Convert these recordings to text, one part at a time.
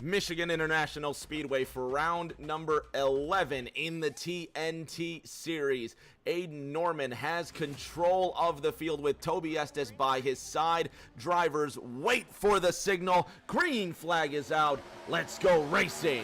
Michigan International Speedway for round number 11 in the TNT Series. Aiden Norman has control of the field with Toby Estes by his side. Drivers wait for the signal. Green flag is out. Let's go racing.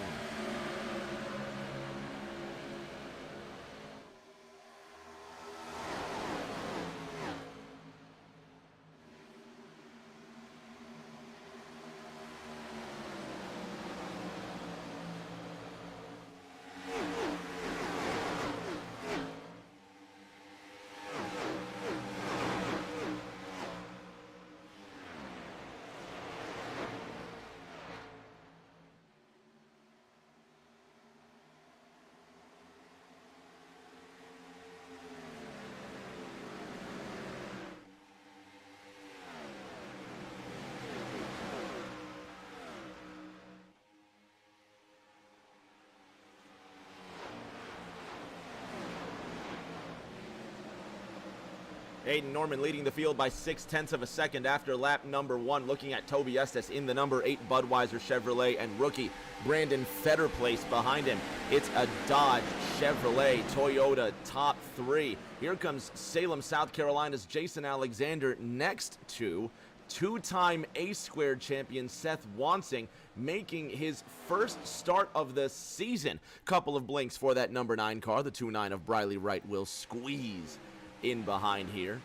Aiden Norman leading the field by 0.6 of a second after lap number 1. Looking at Toby Estes in the number 8 Budweiser Chevrolet, and rookie Brandon Fetterplace behind him. It's a Dodge, Chevrolet, Toyota top 3. Here comes Salem, South Carolina's Jason Alexander next to two-time A-Squared champion Seth Wansing, making his first start of the season. Couple of blinks for that number 9 car. The 2.9 of Briley Wright will squeeze in behind here.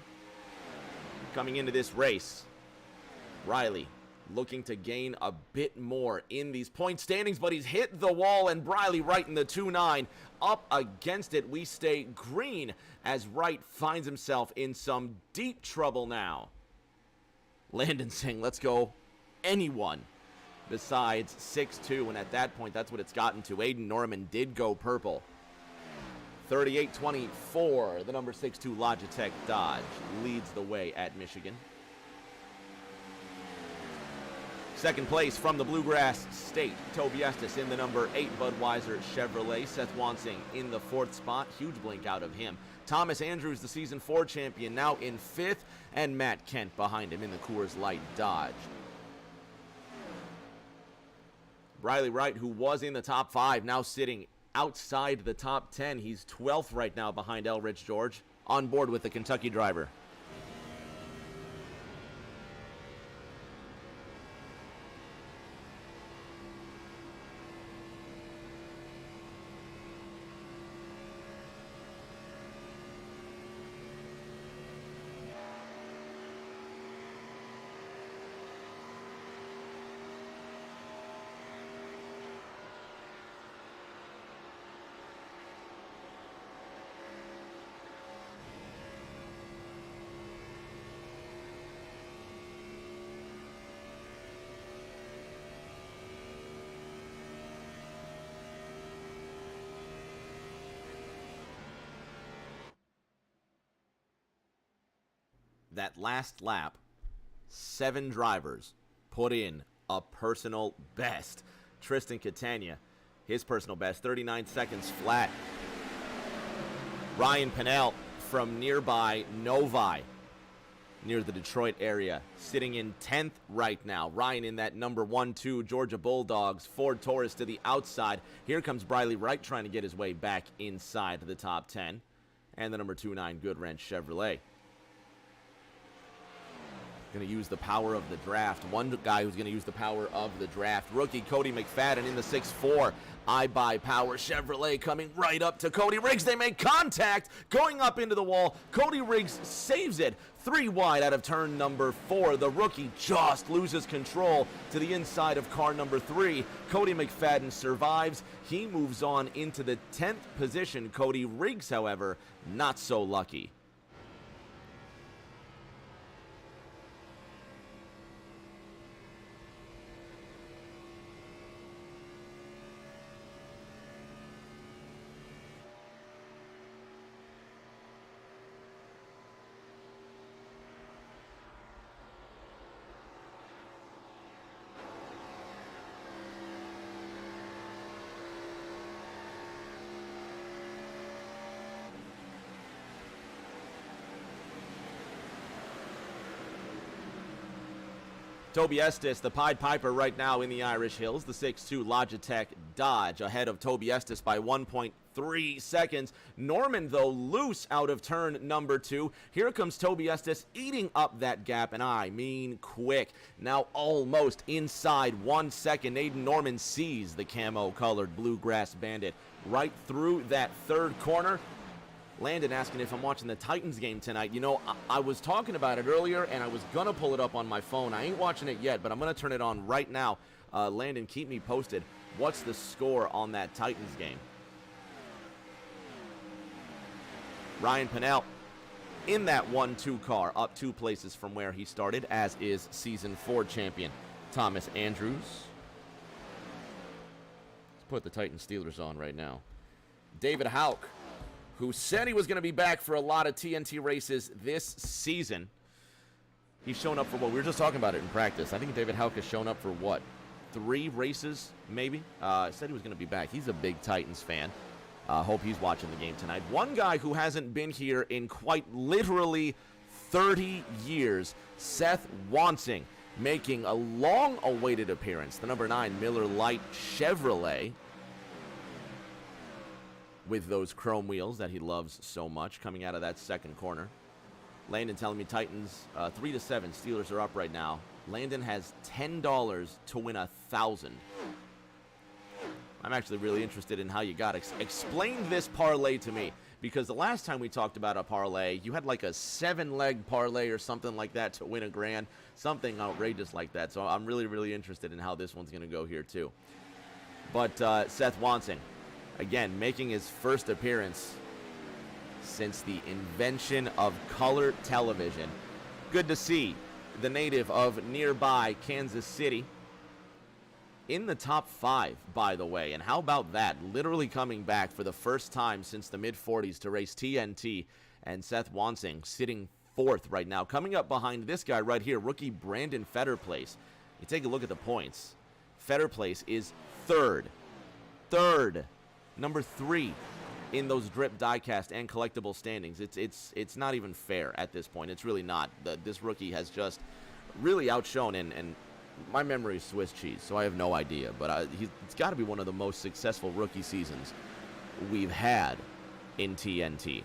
Coming into this race, Riley looking to gain a bit more in these point standings, but he's hit the wall, and Briley Wright in the 2.9 up against it. We stay green as Wright finds himself in some deep trouble now. Landon Singh, let's go anyone besides 6'2", and at that point, that's what it's gotten to. Aiden Norman did go purple. 38-24, the number 6'2" Logitech Dodge leads the way at Michigan. Second place from the Bluegrass State, Toby Estes in the number 8 Budweiser Chevrolet. Seth Wansing in the 4th spot, huge blink out of him. Thomas Andrews, the Season 4 champion, now in 5th, and Matt Kent behind him in the Coors Light Dodge. Briley Wright, who was in the top 5, now sitting outside the top 10. He's 12th right now behind Elrich George, on board with the Kentucky driver. That last lap, 7 drivers put in a personal best. Tristan Catania, his personal best, 39 seconds flat. Ryan Pinnell from nearby Novi, near the Detroit area, sitting in 10th right now. Ryan in that number 1-2 Georgia Bulldogs Ford Taurus to the outside. Here comes Briley Wright trying to get his way back inside the top 10. And the number 2.9 Goodwrench Chevrolet. Going to use the power of the draft. One guy who's going to use the power of the draft, rookie Cody McFadden in the 6'4". I Buy Power Chevrolet coming right up to Cody Riggs. They make contact, going up into the wall. Cody Riggs saves it. 3 wide out of turn number 4. The rookie just loses control to the inside of car number 3. Cody McFadden survives. He moves on into the 10th position. Cody Riggs, however, not so lucky. Toby Estes, the Pied Piper right now in the Irish Hills, the 6'2 Logitech Dodge, ahead of Toby Estes by 1.3 seconds. Norman, though, loose out of turn number 2. Here comes Toby Estes eating up that gap, and I mean quick. Now almost inside 1 second. Aiden Norman sees the camo-colored Bluegrass Bandit right through that third corner. Landon asking if I'm watching the Titans game tonight. You know, I was talking about it earlier, and I was going to pull it up on my phone. I ain't watching it yet, but I'm going to turn it on right now. Landon, keep me posted. What's the score on that Titans game? Ryan Pinnell in that 1-2 car, up 2 places from where he started, as is Season 4 champion Thomas Andrews. Let's put the Titans Steelers on right now. David Houck, who said he was going to be back for a lot of TNT races this season. He's shown up for what? We were just talking about it in practice. I think David Houck has shown up for what? 3 races, maybe? Said he was going to be back. He's a big Titans fan. Hope he's watching the game tonight. One guy who hasn't been here in quite literally 30 years, Seth Wansing, making a long-awaited appearance. The number 9 Miller Lite Chevrolet, with those chrome wheels that he loves so much, coming out of that second corner. Landon telling me Titans 3-7. Steelers are up right now. Landon has $10 to win $1,000. I'm actually really interested in how you got it. Explain this parlay to me, because the last time we talked about a parlay, you had like a 7-leg parlay or something like that to win $1,000, something outrageous like that. So I'm really, really interested in how this one's going to go here too. But Seth Wansing, again, making his first appearance since the invention of color television. Good to see the native of nearby Kansas City in the top 5, by the way. And how about that? Literally coming back for the first time since the mid-40s to race TNT. And Seth Wansing sitting 4th right now. Coming up behind this guy right here, rookie Brandon Fetterplace. You take a look at the points. Fetterplace is 3rd. Number 3 in those drip, diecast, and collectible standings. It's not even fair at this point. It's really not. This rookie has just really outshone, and my memory is Swiss cheese, so I have no idea. But it's got to be one of the most successful rookie seasons we've had in TNT.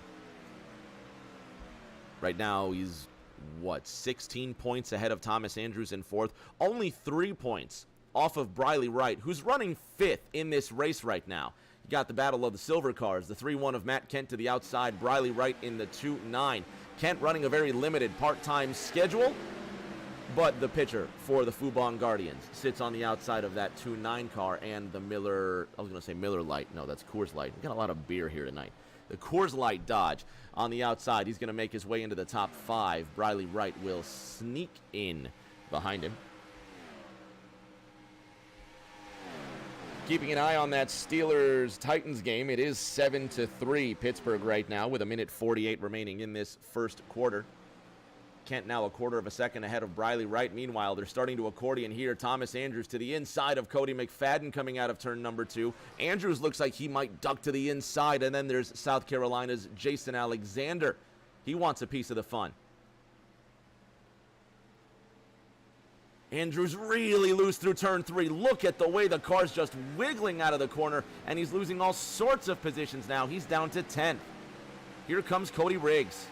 Right now, he's, 16 points ahead of Thomas Andrews in 4th. Only 3 points off of Briley Wright, who's running 5th in this race right now. You got the battle of the silver cars, the 3-1 of Matt Kent to the outside, Briley Wright in the 2-9. Kent running a very limited part-time schedule, but the pitcher for the Fubon Guardians sits on the outside of that 2-9 car, and the Miller, I was going to say Miller Lite. No, that's Coors Light. We got a lot of beer here tonight. The Coors Light Dodge on the outside. He's going to make his way into the top 5. Briley Wright will sneak in behind him. Keeping an eye on that Steelers-Titans game. It is 7-3 Pittsburgh right now with 1:48 remaining in this first quarter. Kent now a quarter of a second ahead of Briley Wright. Meanwhile, they're starting to accordion here. Thomas Andrews to the inside of Cody McFadden coming out of turn number 2. Andrews looks like he might duck to the inside, and then there's South Carolina's Jason Alexander. He wants a piece of the fun. Andrews really loose through turn 3. Look at the way the car's just wiggling out of the corner, and he's losing all sorts of positions now. He's down to 10th. Here comes Cody Riggs.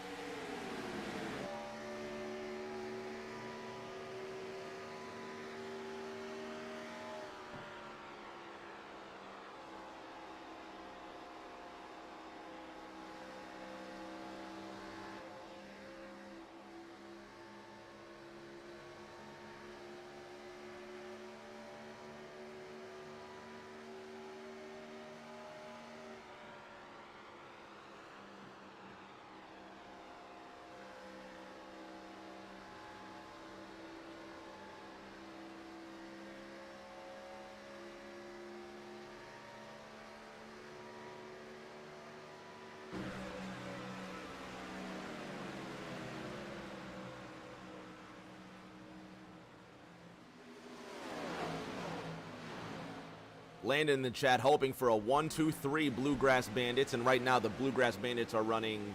Landon in the chat hoping for a 1-2-3 Bluegrass Bandits, and right now the Bluegrass Bandits are running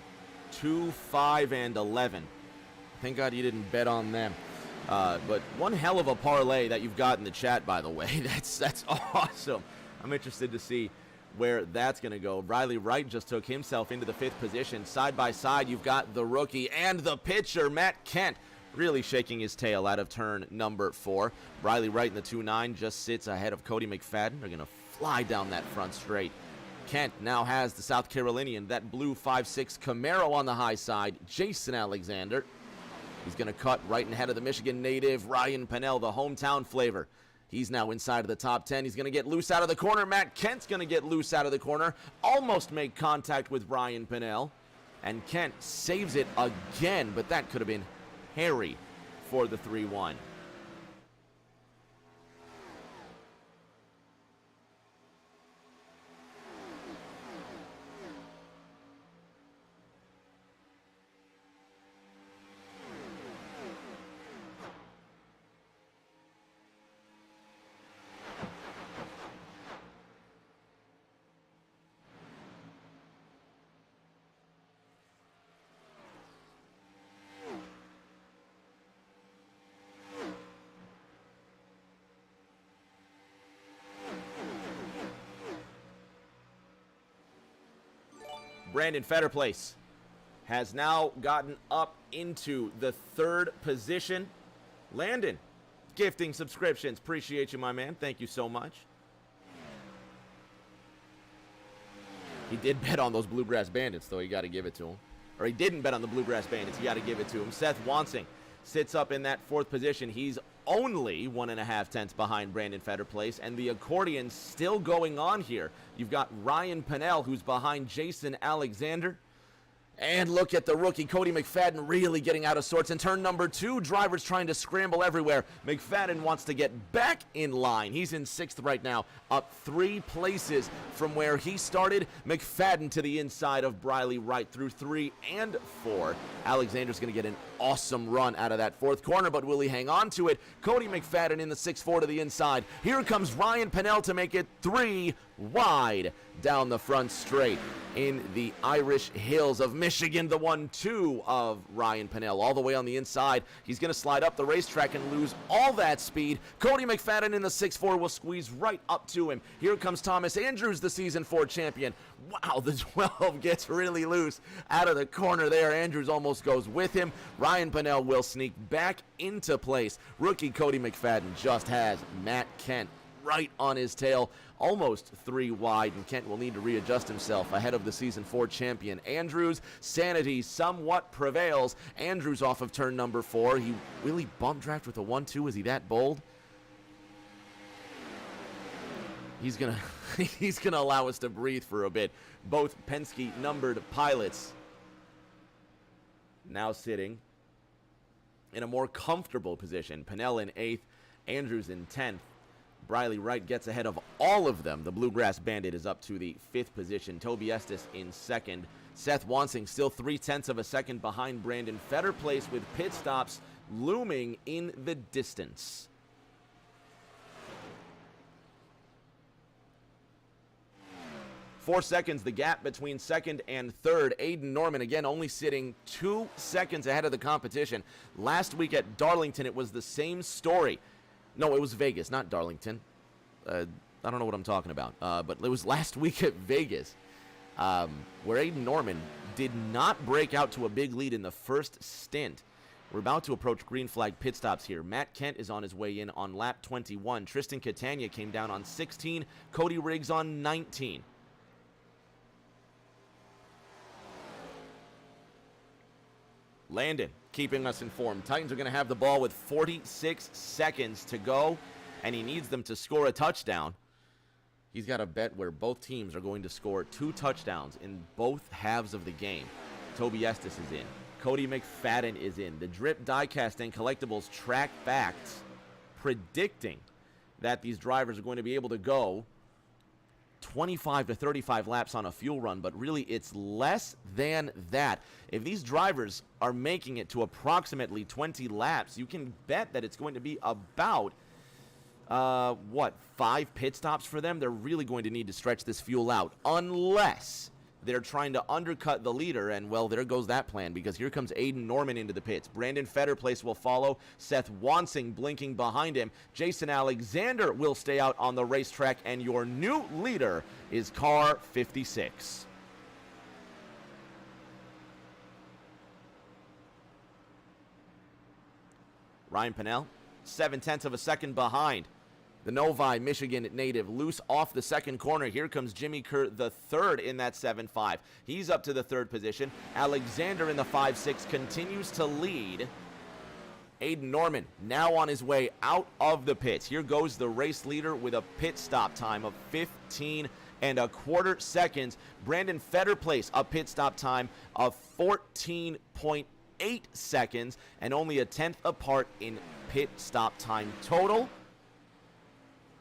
2, 5, and 11. Thank God you didn't bet on them. But one hell of a parlay that you've got in the chat, by the way. That's awesome. I'm interested to see where that's going to go. Riley Wright just took himself into the 5th position. Side by side, you've got the rookie and the pitcher, Matt Kent, really shaking his tail out of turn number 4. Riley Wright in the 2.9 just sits ahead of Cody McFadden. They're going to fly down that front straight. Kent now has the South Carolinian, that blue 5.6 Camaro on the high side, Jason Alexander. He's going to cut right in ahead of the Michigan native, Ryan Pennell, the hometown flavor. He's now inside of the top 10. He's going to get loose out of the corner. Matt Kent's going to get loose out of the corner. Almost make contact with Ryan Pennell. And Kent saves it again, but that could have been hairy for the 3-1. Brandon Fetterplace has now gotten up into the 3rd position. Landon, gifting subscriptions. Appreciate you, my man. Thank you so much. He did bet on those Bluegrass Bandits, though. You got to give it to him. Or he didn't bet on the Bluegrass Bandits. You got to give it to him. Seth Wansing sits up in that 4th position. He's only 1.5 tenths behind Brandon Fetterplace, and the accordion's still going on here. You've got Ryan Pennell, who's behind Jason Alexander. And look at the rookie, Cody McFadden, really getting out of sorts. In turn number 2, drivers trying to scramble everywhere. McFadden wants to get back in line. He's in 6th right now, up 3 places from where he started. McFadden to the inside of Riley Wright through 3 and 4. Alexander's going to get an awesome run out of that 4th corner, but will he hang on to it? Cody McFadden in the 6-4 to the inside. Here comes Ryan Pennell to make it 3 wide down the front straight in the Irish Hills of Michigan. The 1-2 of Ryan Pennell all the way on the inside. He's going to slide up the racetrack and lose all that speed. Cody McFadden in the 6-4 will squeeze right up to him. Here comes Thomas Andrews, the Season 4 champion. Wow, the 12 gets really loose out of the corner there. Andrews almost goes with him. Ryan Pennell will sneak back into place. Rookie Cody McFadden just has Matt Kent right on his tail, almost 3 wide, and Kent will need to readjust himself ahead of the Season 4 champion. Andrews, sanity somewhat prevails. Andrews off of turn number 4. He really bump draft with a 1-2. Is he that bold? He's gonna allow us to breathe for a bit. Both Penske numbered pilots now sitting in a more comfortable position. Pennell in 8th, Andrews in 10th. Riley Wright gets ahead of all of them. The Bluegrass Bandit is up to the 5th position. Toby Estes in 2nd. Seth Wansing still 0.3 of a second behind Brandon Fetterplace, with pit stops looming in the distance. Four seconds, the gap between 2nd and 3rd. Aiden Norman, again, only sitting 2 seconds ahead of the competition. Last week at Darlington, it was the same story. No, it was Vegas, not Darlington. I don't know what I'm talking about. But it was last week at Vegas, where Aiden Norman did not break out to a big lead in the first stint. We're about to approach green flag pit stops here. Matt Kent is on his way in on lap 21. Tristan Catania came down on 16. Cody Riggs on 19. Landon keeping us informed. Titans are going to have the ball with 46 seconds to go, and he needs them to score a touchdown. He's got a bet where both teams are going to score 2 touchdowns in both halves of the game. Toby Estes is in. Cody McFadden is in. The Drip Diecast and Collectibles track facts predicting that these drivers are going to be able to go 25 to 35 laps on a fuel run, but really it's less than that. If these drivers are making it to approximately 20 laps, you can bet that it's going to be about 5 pit stops for them. They're really going to need to stretch this fuel out, unless they're trying to undercut the leader, and, well, there goes that plan, because here comes Aiden Norman into the pits. Brandon Fetterplace will follow. Seth Wansing blinking behind him. Jason Alexander will stay out on the racetrack, and your new leader is car 56. Ryan Pennell, 0.7 of a second behind. The Novi, Michigan native, loose off the second corner. Here comes Jimmy Kerr, the third in that 7.5. He's up to the third position. Alexander in the 5.6 continues to lead. Aiden Norman now on his way out of the pits. Here goes the race leader with a pit stop time of 15.25 seconds. Brandon Fetterplace, a pit stop time of 14.8 seconds, and only a tenth apart in pit stop time total.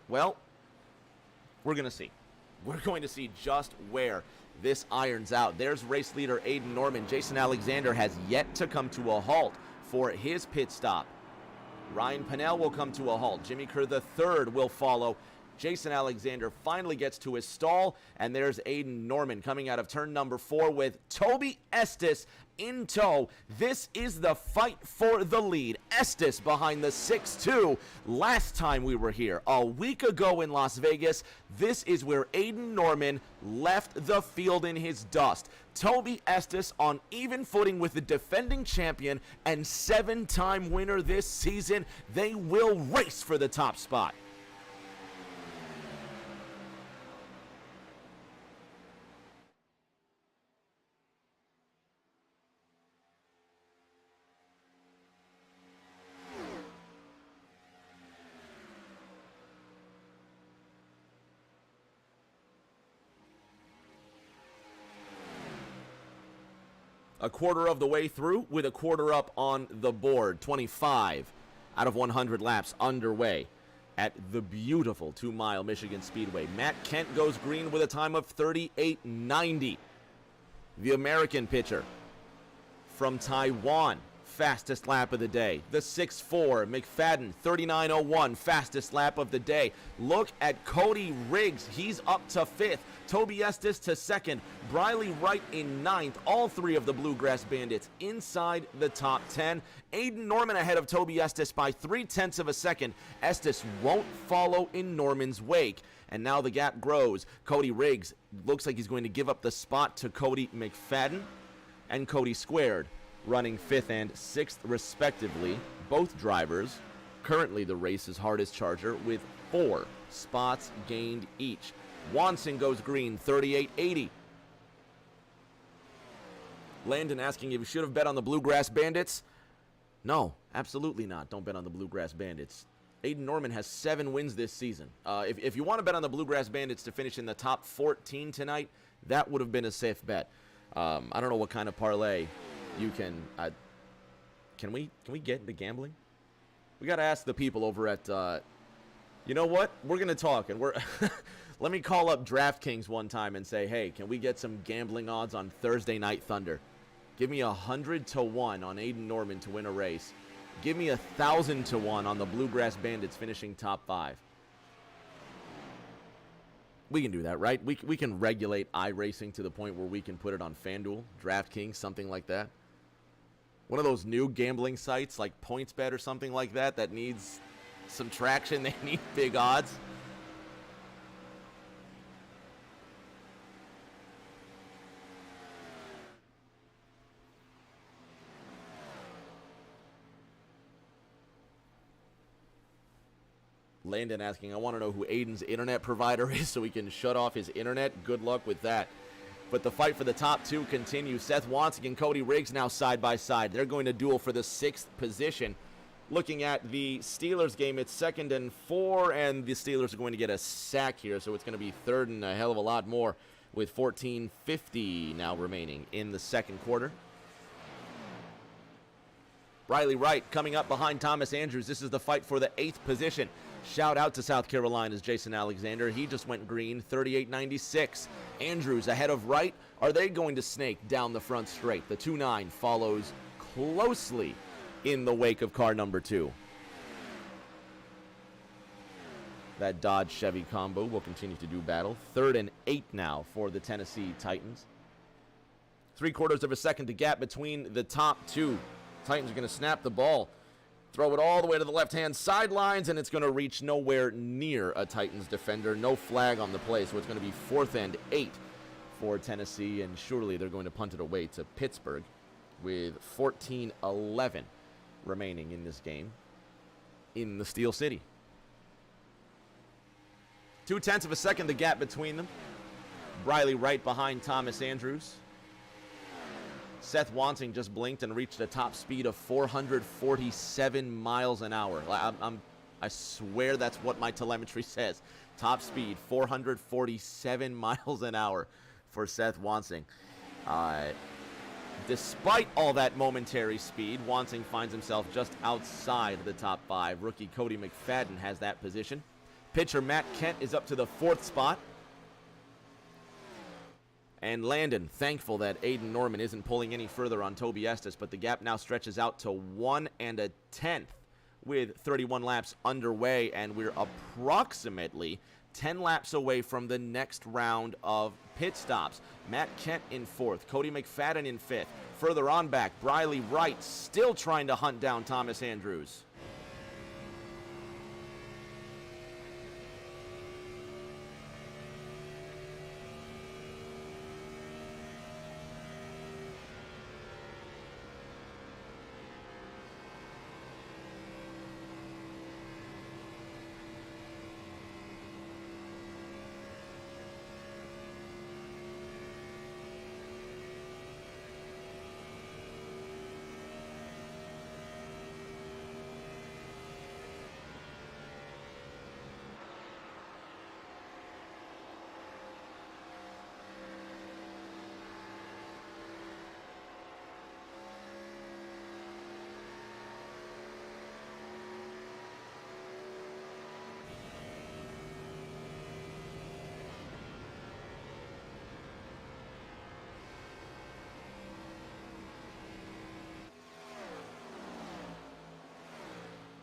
Well, we're going to see. We're going to see just where this irons out. There's race leader Aiden Norman. Jason Alexander has yet to come to a halt for his pit stop. Ryan Pennell will come to a halt. Jimmy Kerr the third will follow. Jason Alexander finally gets to his stall, and there's Aiden Norman coming out of turn number 4 with Toby Estes in tow. This is the fight for the lead. Estes behind the 6-2. Last time we were here, a week ago in Las Vegas, this is where Aiden Norman left the field in his dust. Toby Estes on even footing with the defending champion and 7-time winner this season. They will race for the top spot. A quarter of the way through with a quarter up on the board. 25 out of 100 laps underway at the beautiful 2-mile Michigan Speedway. Matt Kent goes green with a time of 38.90. The American pitcher from Taiwan, fastest lap of the day. The 6'4", McFadden, 39.01, fastest lap of the day. Look at Cody Riggs. He's up to 5th. Toby Estes to 2nd. Briley Wright in 9th. All three of the Bluegrass Bandits inside the top 10. Aiden Norman ahead of Toby Estes by 0.3 of a second. Estes won't follow in Norman's wake. And now the gap grows. Cody Riggs looks like he's going to give up the spot to Cody McFadden and Cody Squared, running 5th and 6th respectively. Both drivers currently the race's hardest charger with 4 spots gained each. Wansing goes green, 38.80. Landon asking if you should have bet on the Bluegrass Bandits. No, absolutely not. Don't bet on the Bluegrass Bandits. Aiden Norman has 7 wins this season. If you want to bet on the Bluegrass Bandits to finish in the top 14 tonight, that would have been a safe bet. I don't know what kind of parlay you can. Can we get into gambling? We got to ask the people over at. You know what? We're gonna talk, and we're. Let me call up DraftKings one time and say, hey, can we get some gambling odds on Thursday Night Thunder? Give me 100 to 1 on Aiden Norman to win a race. Give me 1,000 to 1 on the Bluegrass Bandits finishing top 5. We can do that, right? We can regulate iRacing to the point where we can put it on FanDuel, DraftKings, something like that. One of those new gambling sites like PointsBet or something like that that needs some traction. They need big odds. Landon asking, I want to know who Aiden's internet provider is so he can shut off his internet. Good luck with that. But the fight for the top 2 continues. Seth Wansing and Cody Riggs now side by side. They're going to duel for the 6th position. Looking at the Steelers game, it's 2nd and 4, and the Steelers are going to get a sack here, so it's going to be 3rd and a hell of a lot more with 14:50 now remaining in the second quarter. Riley Wright coming up behind Thomas Andrews. This is the fight for the 8th position. Shout out to South Carolina's Jason Alexander. He just went green, 38.96. Andrews ahead of Wright. Are they going to snake down the front straight? The 2.9 follows closely in the wake of car number 2. That Dodge Chevy combo will continue to do battle. 3rd and 8 now for the Tennessee Titans. 3/4 of a second to gap between the top two. Titans are going to snap the ball, throw it all the way to the left-hand sidelines, and it's going to reach nowhere near a Titans defender. No flag on the play, so it's going to be 4th and 8 for Tennessee, and surely they're going to punt it away to Pittsburgh with 14:11 remaining in this game in the Steel City. 0.2 of a second the gap between them. Briley right behind Thomas Andrews. Seth Wanting just blinked and reached a top speed of 447 miles an hour. I swear that's what my telemetry says. Top speed, 447 miles an hour for Seth Wanting. Despite all that momentary speed, Wanting finds himself just outside the top 5. Rookie Cody McFadden has that position. Pitcher Matt Kent is up to the 4th spot. And Landon, thankful that Aiden Norman isn't pulling any further on Toby Estes, but the gap now stretches out to 1 1/10 with 31 laps underway, and we're approximately 10 laps away from the next round of pit stops. Matt Kent in 4th, Cody McFadden in 5th. Further on back, Briley Wright still trying to hunt down Thomas Andrews.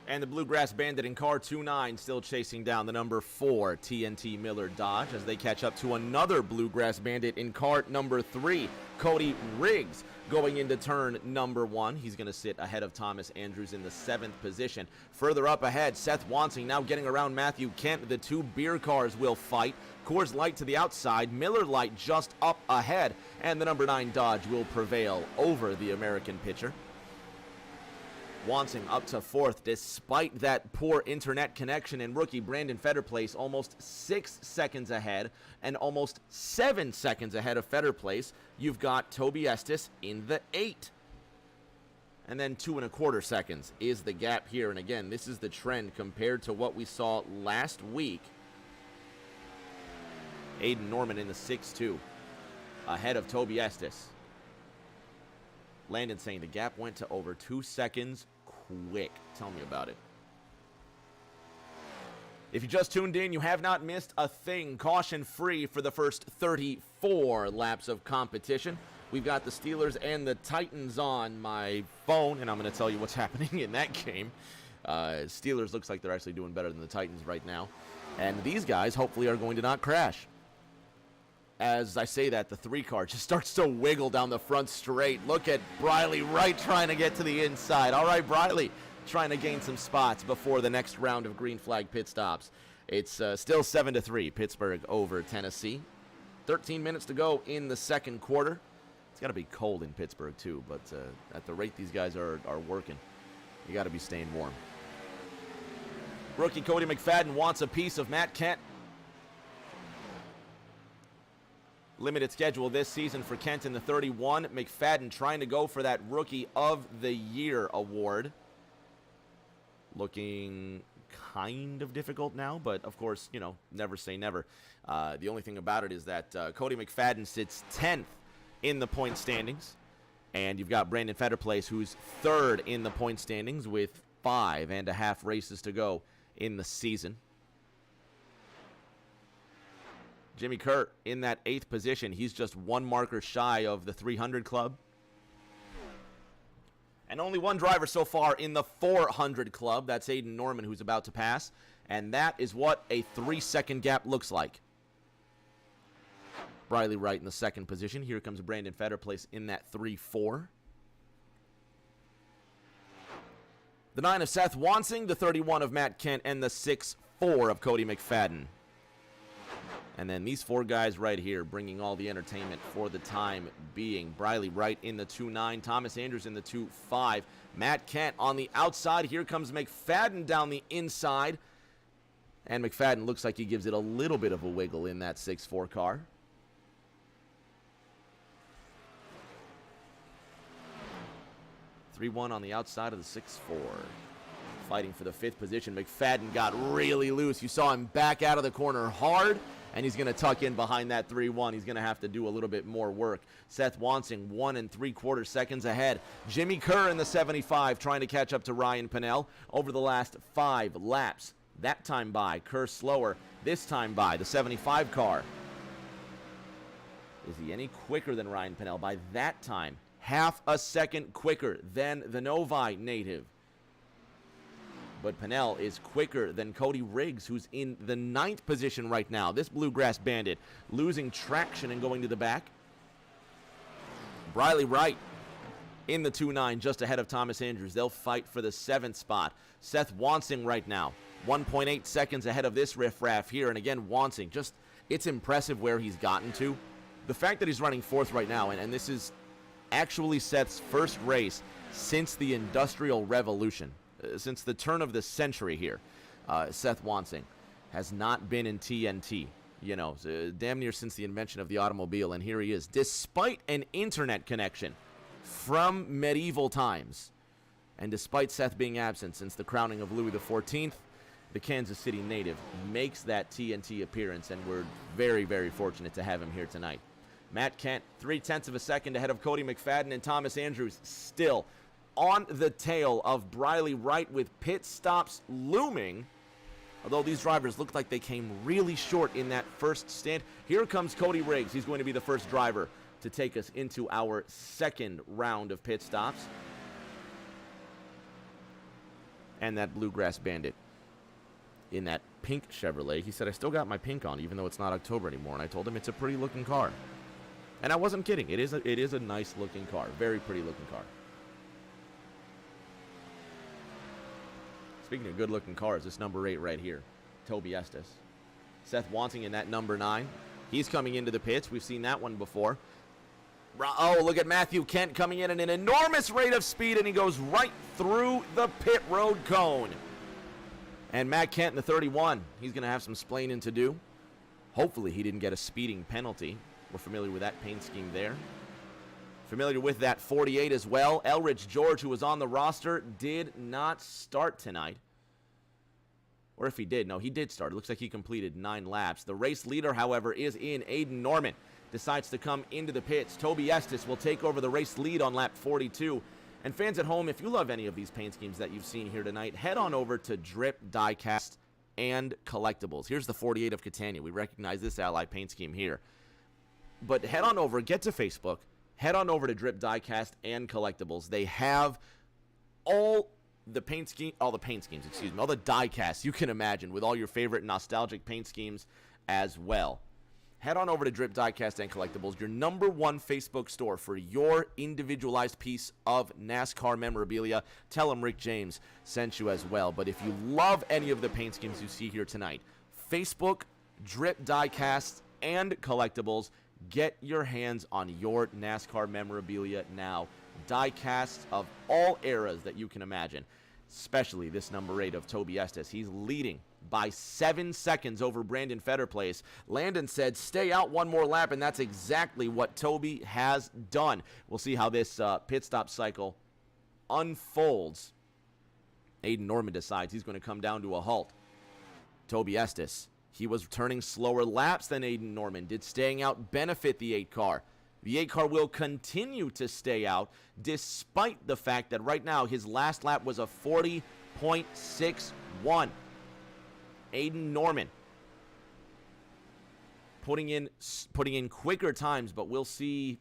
And the Bluegrass Bandit in car 2-9 still chasing down the number 4 TNT Miller Dodge as they catch up to another Bluegrass Bandit in car number 3, Cody Riggs, going into turn number 1. He's going to sit ahead of Thomas Andrews in the 7th position. Further up ahead, Seth Wanting now getting around Matthew Kent. The 2 beer cars will fight. Coors Light to the outside, Miller Lite just up ahead, and the number 9 Dodge will prevail over the American pitcher. Wanting up to 4th despite that poor internet connection, and rookie Brandon Fetterplace almost 6 seconds ahead, and almost 7 seconds ahead of Fetterplace. You've got Toby Estes in the 8. And then 2.25 seconds is the gap here. And again, this is the trend compared to what we saw last week. Aiden Norman in the 6-2 ahead of Toby Estes. Landon saying the gap went to over 2 seconds quick. Tell me about it. If you just tuned in, you have not missed a thing. Caution free for the first 34 laps of competition. We've got the Steelers and the Titans on my phone, and I'm going to tell you what's happening in that game. Steelers looks like they're actually doing better than the Titans right now. And these guys hopefully are going to not crash. As I say that, the 3 car just starts to wiggle down the front straight. Look at Briley Wright trying to get to the inside. All right, Briley trying to gain some spots before the next round of green flag pit stops. It's still 7-3, Pittsburgh over Tennessee. 13 minutes to go in the second quarter. It's got to be cold in Pittsburgh too, but at the rate these guys are working, you got to be staying warm. Rookie Cody McFadden wants a piece of Matt Kent. Limited schedule this season for Kent in the 31. McFadden trying to go for that Rookie of the Year award. Looking kind of difficult now, but of course, you know, never say never. The only thing about it is that Cody McFadden sits 10th in the point standings, and you've got Brandon Fetterplace, who's 3rd in the point standings with 5.5 races to go in the season. Jimmy Kurt in that 8th position. He's just 1 marker shy of the 300 club. And only 1 driver so far in the 400 club. That's Aiden Norman, who's about to pass. And that is what a 3-second gap looks like. Briley Wright in the second position. Here comes Brandon Fetterplace in that 3-4. The 9 of Seth Wansing, the 31 of Matt Kent, and the 6-4 of Cody McFadden. And then these 4 guys right here bringing all the entertainment for the time being. Briley Wright in the 2-9, Thomas Andrews in the 2-5, Matt Kent on the outside. Here comes McFadden down the inside. And McFadden looks like he gives it a little bit of a wiggle in that 6-4 car. (3-1) on the outside of the 6-4. Fighting for the 5th position. McFadden got really loose. You saw him back out of the corner hard, and he's going to tuck in behind that 3-1. He's going to have to do a little bit more work. Seth Wansing 1 3/4 seconds ahead. Jimmy Kerr in the 75 trying to catch up to Ryan Pinnell over the last 5 laps. That time by Kerr slower. This time by the 75 car. Is he any quicker than Ryan Pinnell? By that time, half a second quicker than the Novi native. But Pinnell is quicker than Cody Riggs, who's in the 9th position right now. This Bluegrass Bandit losing traction and going to the back. Briley Wright in the 2-9, just ahead of Thomas Andrews. They'll fight for the 7th spot. Seth Wansing right now, 1.8 seconds ahead of this riffraff here. And again, Wansing, just, it's impressive where he's gotten to. The fact that he's running 4th right now, and this is actually Seth's first race since the Industrial Revolution, since the turn of the century here. Seth Wansing has not been in TNT, you know, damn near since the invention of the automobile, and here he is, despite an internet connection from medieval times, and despite Seth being absent since the crowning of Louis XIV, the Kansas City native makes that TNT appearance, and we're very, very fortunate to have him here tonight. Matt Kent, 0.3 of a second ahead of Cody McFadden, and Thomas Andrews still on the tail of Briley Wright with pit stops looming. Although these drivers looked like they came really short in that first stint. Here comes Cody Riggs. He's going to be the first driver to take us into our second round of pit stops. And that Bluegrass Bandit in that pink Chevrolet. He said, I still got my pink on, even though it's not October anymore. And I told him it's a pretty looking car. And I wasn't kidding. It is a nice looking car. Very pretty looking car. Speaking of good looking cars, this number 8 right here, Toby Estes. Seth Wansing in that number 9. He's coming into the pits. We've seen that one before. Oh, look at Matthew Kent coming in at an enormous rate of speed, and he goes right through the pit road cone. And Matt Kent in the 31, he's going to have some splaining to do. Hopefully he didn't get a speeding penalty. We're familiar with that paint scheme there. Familiar with that 48 as well. Elridge George, who was on the roster, did not start tonight. Or if he did, no, he did start. It looks like he completed 9 laps. The race leader, however, is in. Aiden Norman decides to come into the pits. Toby Estes will take over the race lead on lap 42. And fans at home, if you love any of these paint schemes that you've seen here tonight, head on over to Drip Diecast and Collectibles. Here's the 48 of Catania. We recognize this Ally paint scheme here. But head on over, get to Facebook, head on over to Drip Diecast and Collectibles. They have all the paint schemes, all the die casts you can imagine with all your favorite nostalgic paint schemes as well. Head on over to Drip Diecast and Collectibles, your number 1 Facebook store for your individualized piece of NASCAR memorabilia. Tell them Rick James sent you as well. But if you love any of the paint schemes you see here tonight, Facebook, Drip Diecast, and Collectibles, get your hands on your NASCAR memorabilia now. Diecasts of all eras that you can imagine, especially this number 8 of Toby Estes. He's leading by 7 seconds over Brandon Fetterplace. Landon said, stay out one more lap, and that's exactly what Toby has done. We'll see how this pit stop cycle unfolds. Aiden Norman decides he's going to come down to a halt. Toby Estes, he was turning slower laps than Aiden Norman. Did staying out benefit the 8 car? The 8 car will continue to stay out despite the fact that right now his last lap was a 40.61. Aiden Norman putting in quicker times, but we'll see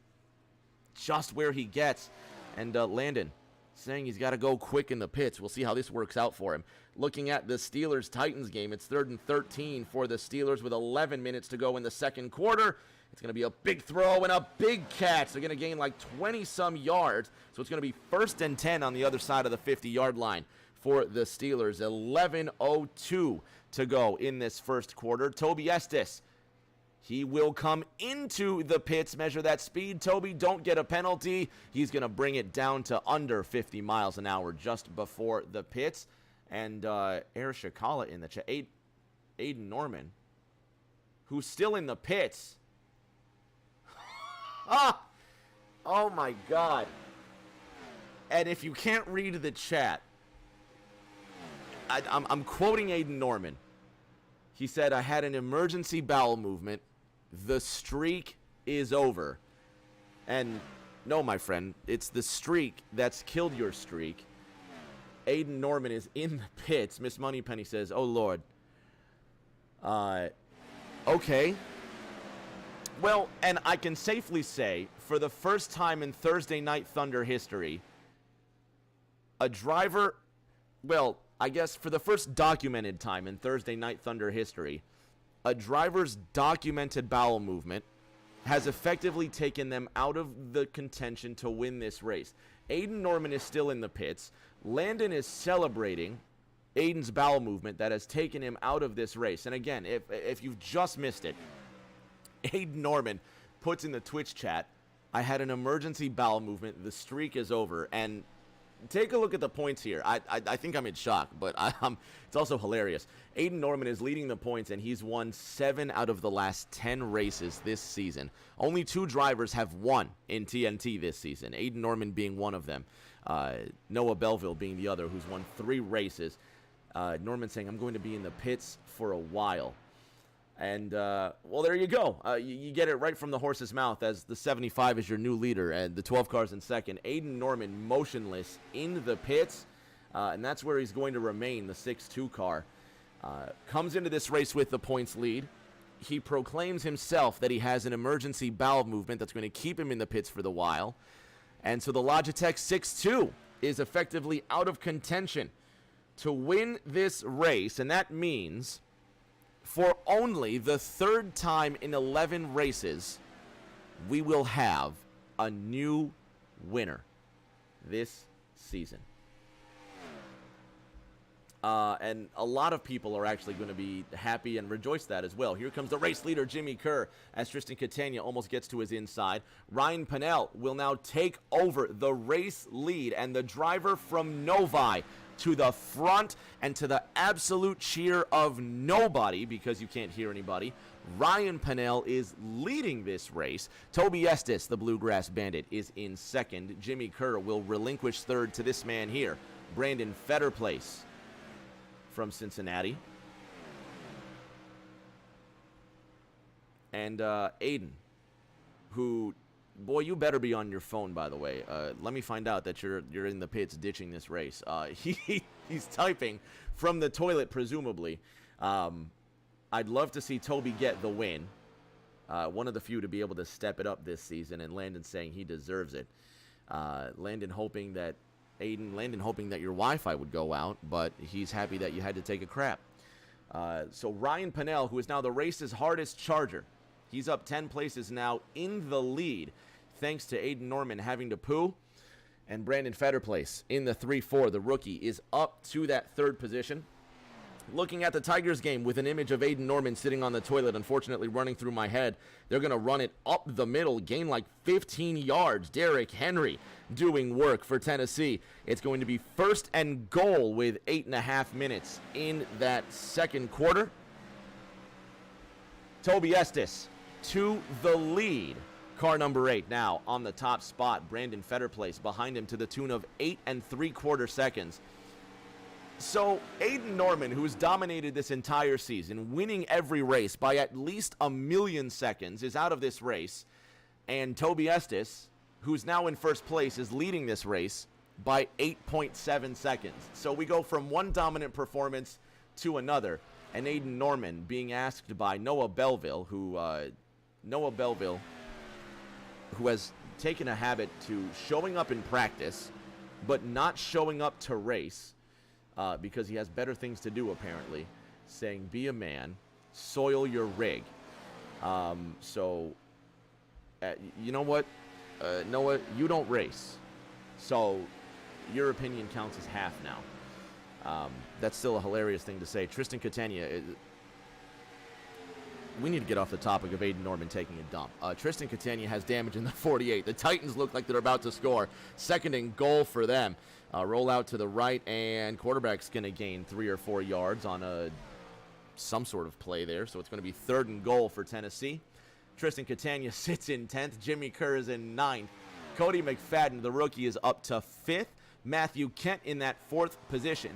just where he gets. And Landon, saying he's got to go quick in the pits. We'll see how this works out for him. Looking at the Steelers-Titans game, it's 3rd and 13 for the Steelers with 11 minutes to go in the second quarter. It's going to be a big throw and a big catch. They're going to gain like 20-some yards, so it's going to be 1st and 10 on the other side of the 50-yard line for the Steelers. 11:02 to go in this first quarter. Toby Estes, he will come into the pits, measure that speed. Toby, don't get a penalty. He's going to bring it down to under 50 miles an hour just before the pits. And Air Shakala in the chat. Aiden Norman, who's still in the pits. Ah! Oh, my God. And if you can't read the chat, I'm quoting Aiden Norman. He said, I had an emergency bowel movement. The streak is over. And no, my friend, it's the streak that's killed your streak. Aiden Norman is in the pits. Miss Moneypenny says, oh, Lord. Okay. Well, and I can safely say, for the first time in Thursday Night Thunder history, a driver, well, I guess for the first documented time in Thursday Night Thunder history, a driver's documented bowel movement has effectively taken them out of the contention to win this race. Aiden Norman is still in the pits. Landon is celebrating Aiden's bowel movement that has taken him out of this race. And again, if you've just missed it, Aiden Norman puts in the Twitch chat, I had an emergency bowel movement. The streak is over. And take a look at the points here. I think I'm in shock, but it's also hilarious. Aiden Norman is leading the points, and he's won 7 out of the last 10 races this season. Only 2 drivers have won in TNT this season, Aiden Norman being one of them. Noah Belleville being the other, who's won 3 races. Norman saying, I'm going to be in the pits for a while. And, well, there you go. You get it right from the horse's mouth as the 75 is your new leader and the 12 cars in second. Aiden Norman motionless in the pits, and that's where he's going to remain, the 6-2 car. Comes into this race with the points lead. He proclaims himself that he has an emergency bowel movement that's going to keep him in the pits for the while. And so the Logitech 6-2 is effectively out of contention to win this race, and that means for only the 3rd time in 11 races, we will have a new winner this season. And a lot of people are actually going to be happy and rejoice that as well. Here comes the race leader, Jimmy Kerr, as Tristan Catania almost gets to his inside. Ryan Pennell will now take over the race lead, and the driver from Novi to the front and to the absolute cheer of nobody, because you can't hear anybody, Ryan Pennell is leading this race. Toby Estes, the Bluegrass Bandit, is in second. Jimmy Kerr will relinquish third to this man here, Brandon Fetterplace from Cincinnati. And Aiden, who, boy, you better be on your phone, by the way. Let me find out that you're in the pits ditching this race. He's typing from the toilet, presumably. I'd love to see Toby get the win. One of the few to be able to step it up this season, and Landon saying he deserves it. Landon hoping that your Wi-Fi would go out, but he's happy that you had to take a crap. So Ryan Pennell, who is now the race's hardest charger, he's up 10 places now in the lead, thanks to Aiden Norman having to poo. And Brandon Fetterplace in the 3-4, the rookie, is up to that 3rd position. Looking at the Tigers game with an image of Aiden Norman sitting on the toilet, unfortunately running through my head. They're going to run it up the middle, gain like 15 yards. Derrick Henry doing work for Tennessee. It's going to be 1st and goal with 8.5 minutes in that second quarter. Toby Estes to the lead. Car number 8 now on the top spot. Brandon Fetterplace behind him to the tune of 8 3/4 seconds. So Aiden Norman, who's dominated this entire season, winning every race by at least 1 million seconds, is out of this race. And Toby Estes, who's now in 1st place, is leading this race by 8.7 seconds. So we go from one dominant performance to another. And Aiden Norman being asked by Noah Belleville, who has taken a habit to showing up in practice but not showing up to race because he has better things to do, apparently, saying, be a man, soil your rig. So, you know what? Noah, you don't race. So, your opinion counts as half now. That's still a hilarious thing to say. Tristan Catania, we need to get off the topic of Aiden Norman taking a dump. Tristan Catania has damage in the 48. The Titans look like they're about to score. Second and goal for them. Roll out to the right, and quarterback's going to gain 3 or 4 yards on some sort of play there. So it's going to be 3rd and goal for Tennessee. Tristan Catania sits in 10th. Jimmy Kerr is in 9th. Cody McFadden, the rookie, is up to 5th. Matthew Kent in that 4th position.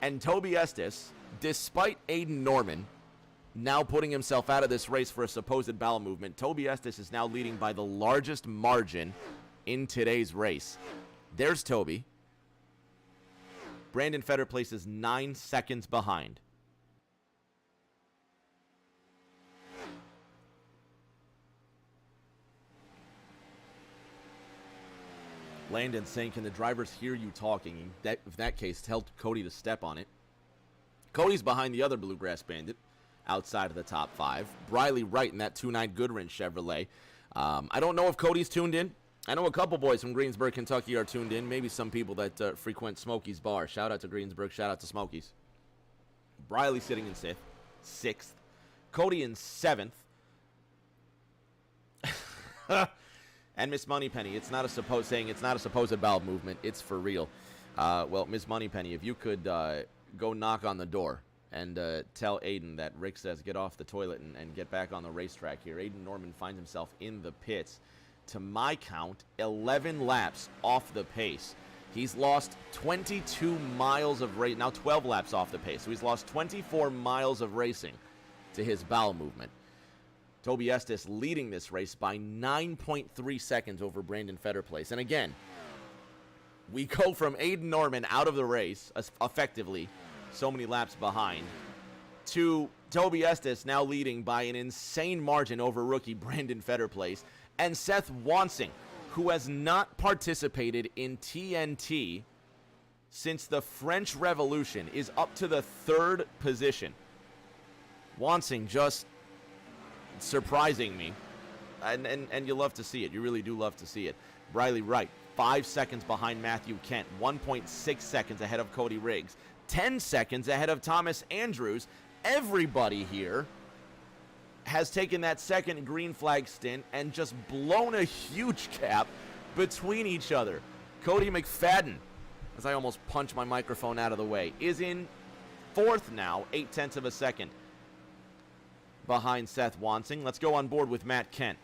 And Toby Estes, despite Aiden Norman now putting himself out of this race for a supposed bowel movement, Toby Estes is now leading by the largest margin in today's race. There's Toby. Brandon Fetter places 9 seconds behind. Landon saying, can the drivers hear you talking? In that case, tell Cody to step on it. Cody's behind the other Bluegrass Bandit outside of the top 5. Briley Wright in that 2.9 Goodwrench Chevrolet. I don't know if Cody's tuned in. I know a couple boys from Greensburg, Kentucky are tuned in. Maybe some people that frequent Smokey's Bar. Shout out to Greensburg. Shout out to Smokey's. Briley sitting in 6th. Cody in 7th. And Miss Moneypenny, it's not a supposed bowel movement. It's for real. Well, Miss Moneypenny, if you could go knock on the door and tell Aiden that Rick says get off the toilet and get back on the racetrack here. Aiden Norman finds himself in the pits. To my count, 11 laps off the pace. He's lost 22 miles of race, now 12 laps off the pace. So he's lost 24 miles of racing to his bowel movement. Toby Estes leading this race by 9.3 seconds over Brandon Fetterplace. And again, we go from Aiden Norman out of the race, effectively, so many laps behind, to Toby Estes now leading by an insane margin over rookie Brandon Fetterplace. And Seth Wansing, who has not participated in TNT since the French Revolution, is up to the 3rd position. Wansing just surprising me, and you love to see it. You really do love to see it. Briley Wright, 5 seconds behind Matthew Kent, 1.6 seconds ahead of Cody Riggs, 10 seconds ahead of Thomas Andrews. Everybody here has taken that second green flag stint and just blown a huge gap between each other. Cody McFadden, as I almost punch my microphone out of the way, is in 4th now, 0.8 of a second behind Seth Wansing. Let's go on board with Matt Kent.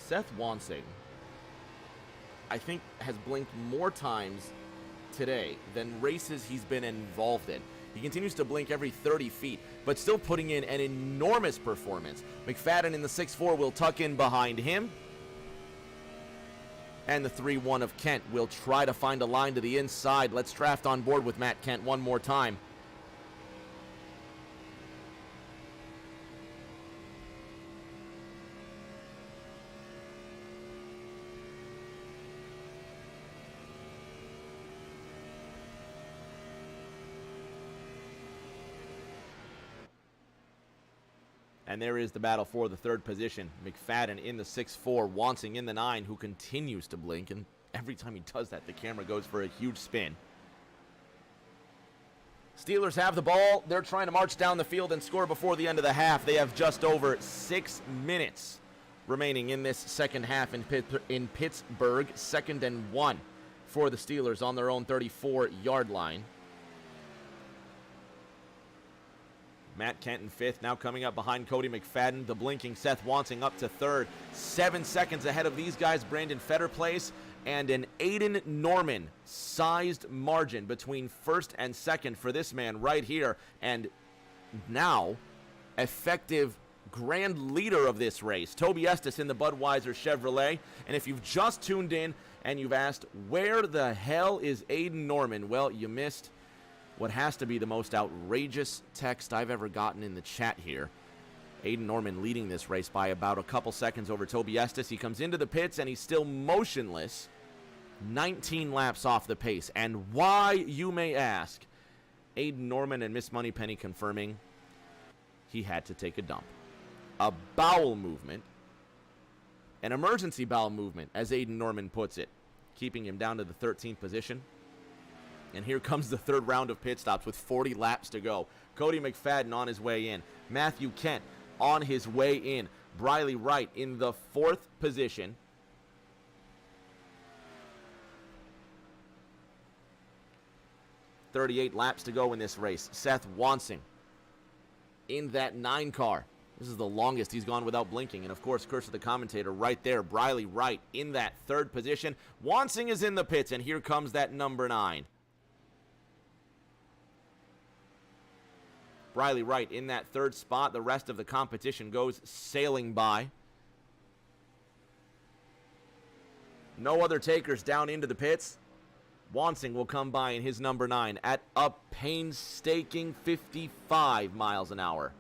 Seth Wansing, I think, has blinked more times today than races he's been involved in. He continues to blink every 30 feet, but still putting in an enormous performance. McFadden in the 6-4 will tuck in behind him. And the 3-1 of Kent will try to find a line to the inside. Let's draft on board with Matt Kent one more time. And there is the battle for the third position. McFadden in the 6-4, Wansing in the 9, who continues to blink. And every time he does that, the camera goes for a huge spin. Steelers have the ball. They're trying to march down the field and score before the end of the half. They have just over 6 minutes remaining in this second half in Pittsburgh. 2nd and 1 for the Steelers on their own 34-yard line. Matt Kent in 5th, now coming up behind Cody McFadden. The blinking Seth Wansing up to 3rd. 7 seconds ahead of these guys, Brandon Fetterplace, and an Aiden Norman-sized margin between 1st and 2nd for this man right here. And now, effective grand leader of this race, Toby Estes in the Budweiser Chevrolet. And if you've just tuned in and you've asked, where the hell is Aiden Norman? Well, you missed what has to be the most outrageous text I've ever gotten in the chat here. Aiden Norman leading this race by about a couple seconds over Toby Estes. He comes into the pits and he's still motionless, 19 laps off the pace. And why, you may ask? Aiden Norman and Miss Moneypenny confirming he had to take a dump. A bowel movement, an emergency bowel movement, as Aiden Norman puts it, keeping him down to the 13th position. And here comes the third round of pit stops with 40 laps to go. Cody McFadden on his way in. Matthew Kent on his way in. Briley Wright in the 4th position. .38 laps to go in this race. Seth Wansing in that 9 car. This is the longest he's gone without blinking. And, of course, curse of the commentator right there. Briley Wright in that 3rd position. Wansing is in the pits, and here comes that number 9. Briley Wright in that 3rd spot. The rest of the competition goes sailing by. No other takers down into the pits. Wansing will come by in his number 9 at a painstaking 55 miles an hour.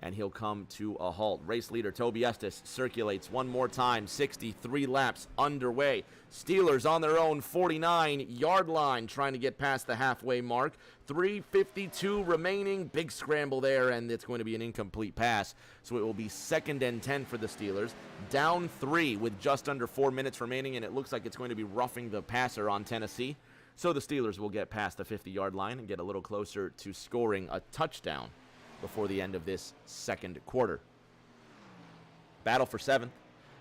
And he'll come to a halt. Race leader Toby Estes circulates one more time. 63 laps underway. Steelers on their own 49-yard line, trying to get past the halfway mark. 3:52 remaining. Big scramble there, and it's going to be an incomplete pass. So it will be 2nd and 10 for the Steelers. Down 3 with just under 4 minutes remaining, and it looks like it's going to be roughing the passer on Tennessee. So the Steelers will get past the 50-yard line and get a little closer to scoring a touchdown before the end of this second quarter. Battle for 7th.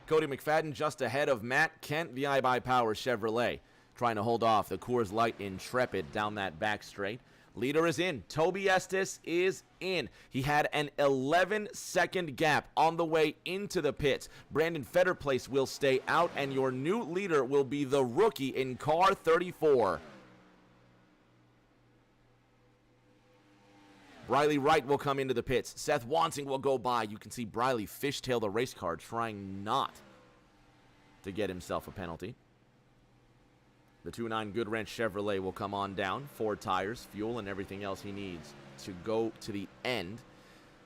Cody McFadden just ahead of Matt Kent, the iBuyPower Chevrolet, trying to hold off the Coors Light Intrepid down that back straight. Leader is in. Toby Estes is in. He had an 11-second gap on the way into the pits. Brandon Fetterplace will stay out, and your new leader will be the rookie in car 34. Briley Wright will come into the pits. Seth Wansing will go by. You can see Briley fishtail the race car, trying not to get himself a penalty. The 2.9 Good Ranch Chevrolet will come on down. 4 tires, fuel, and everything else he needs to go to the end.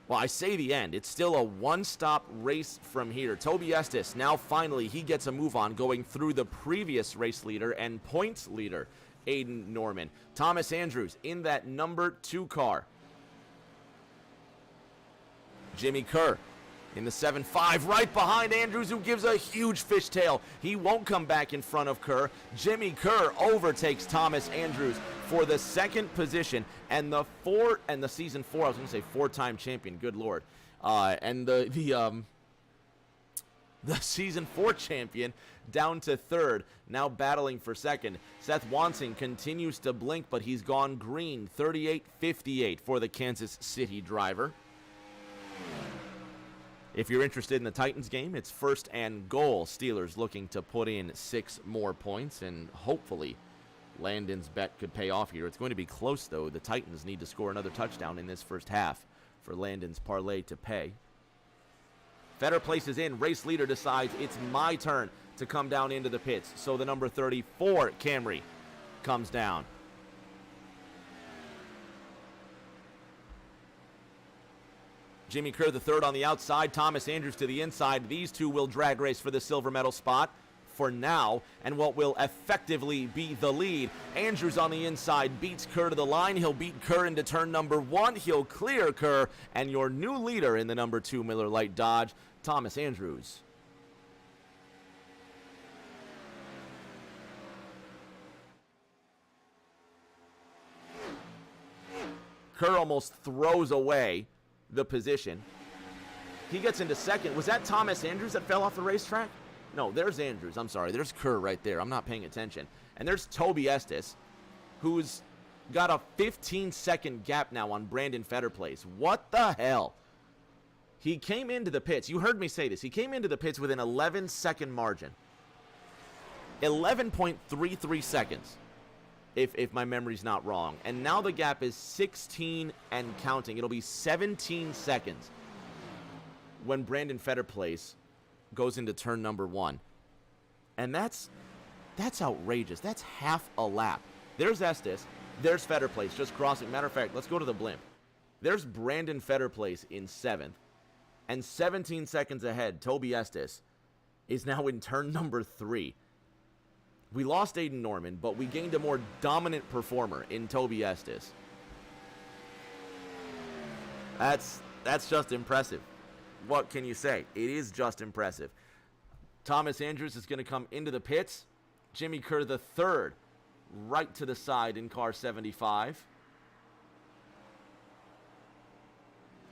Well, I say the end. It's still a one-stop race from here. Toby Estes, now finally, he gets a move on, going through the previous race leader and points leader, Aiden Norman. Thomas Andrews in that number 2 car. Jimmy Kerr in the 7.5 right behind Andrews, who gives a huge fishtail. He won't come back in front of Kerr. Jimmy Kerr overtakes Thomas Andrews for the 2nd position, and the season 4, I was going to say 4-time champion, good lord. And the season 4 champion down to 3rd, now battling for 2nd. Seth Wansing continues to blink, but he's gone green. 38.58 for the Kansas City driver. If you're interested in the Titans game, it's 1st and goal. Steelers looking to put in 6 more points, and hopefully Landon's bet could pay off here. It's going to be close, though. The Titans need to score another touchdown in this first half for Landon's parlay to pay. Fetter places in. Race leader decides it's my turn to come down into the pits. So the number 34 Camry comes down. Jimmy Kerr the third on the outside. Thomas Andrews to the inside. These two will drag race for the silver medal spot for now, and what will effectively be the lead. Andrews on the inside beats Kerr to the line. He'll beat Kerr into turn number 1. He'll clear Kerr, and your new leader in the number 2 Miller Lite Dodge, Thomas Andrews. Kerr almost throws away the position. He gets into second. Was that Thomas Andrews that fell off the racetrack? No, there's Andrews. I'm sorry. There's Kerr right there. I'm not paying attention. And there's Toby Estes, who's got a 15-second gap now on Brandon Fetterplace. What the hell? He came into the pits. You heard me say this. He came into the pits with an 11-second margin. 11.33 seconds, if my memory's not wrong. And now the gap is 16 and counting. It'll be 17 seconds when Brandon Fetterplace goes into turn number 1. And that's outrageous. That's half a lap. There's Estes. There's Fetterplace just crossing. Matter of fact, let's go to the blimp. There's Brandon Fetterplace in 7th. And 17 seconds ahead, Toby Estes is now in turn number 3. We lost Aiden Norman, but we gained a more dominant performer in Toby Estes. That's just impressive. What can you say? It is just impressive. Thomas Andrews is going to come into the pits. Jimmy Kerr the third right to the side in car 75.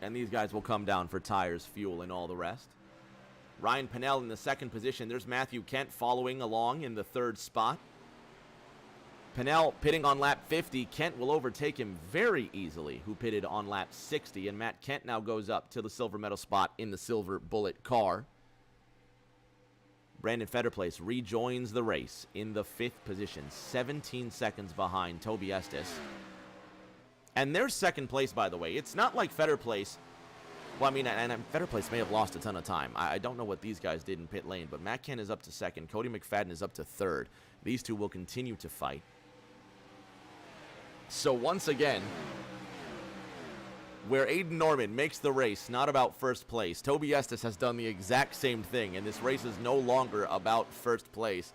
And these guys will come down for tires, fuel, and all the rest. Ryan Pennell in the second position. There's Matthew Kent following along in the third spot. Pennell pitting on lap 50. Kent will overtake him very easily, who pitted on lap 60. And Matt Kent now goes up to the silver medal spot in the Silver Bullet car. Brandon Fetterplace rejoins the race in the 5th position, 17 seconds behind Toby Estes. And there's second place, by the way. It's not like Fetterplace. Well, I mean, and Fetterplace may have lost a ton of time. I don't know what these guys did in pit lane, but Matt Kent is up to second. Cody McFadden is up to third. These two will continue to fight. So once again, where Aiden Norman makes the race not about first place, Toby Estes has done the exact same thing, and this race is no longer about first place.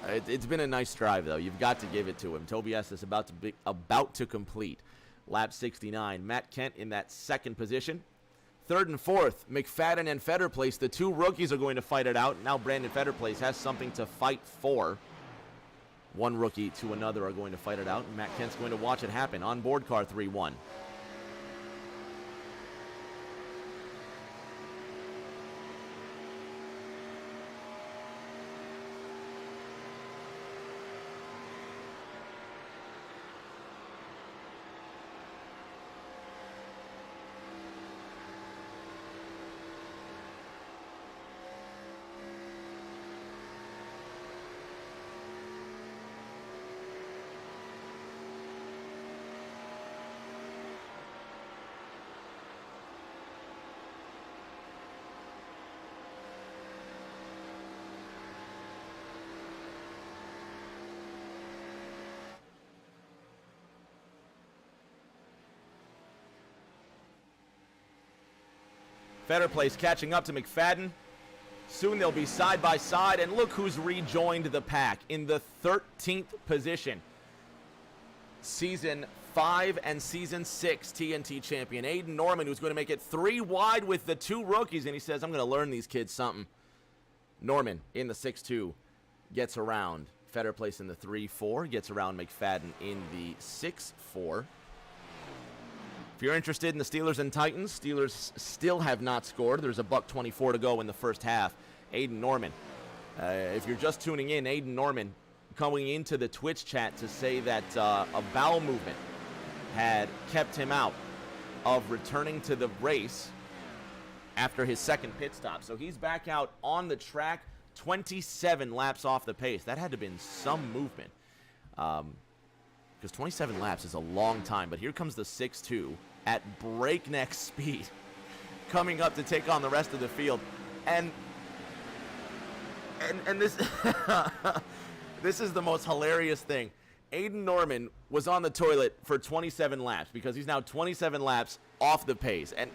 It's been a nice drive, though. You've got to give it to him. Toby Estes about to complete lap 69. Matt Kent in that second position. Third and fourth, McFadden and Fetterplace. The two rookies are going to fight it out. Now Brandon Fetterplace has something to fight for. One rookie to another are going to fight it out, and Matt Kent's going to watch it happen on board car 3-1. Fetterplace catching up to McFadden. Soon they'll be side by side, and look who's rejoined the pack in the 13th position. Season 5 and Season 6 TNT champion Aiden Norman, who's going to make it 3 wide with the two rookies, and he says, I'm going to learn these kids something. Norman in the 6-2 gets around Fetterplace in the 3-4, gets around McFadden in the 6-4. If you're interested in the Steelers and Titans, Steelers still have not scored. There's a $1:24 to go in the first half. Aiden Norman. If you're just tuning in, Aiden Norman coming into the Twitch chat to say that a bowel movement had kept him out of returning to the race after his second pit stop. So he's back out on the track, 27 laps off the pace. That had to have been some movement, because 27 laps is a long time. But here comes the 6-2 at breakneck speed coming up to take on the rest of the field. And this this is the most hilarious thing. Aiden Norman was on the toilet for 27 laps because he's now 27 laps off the pace. And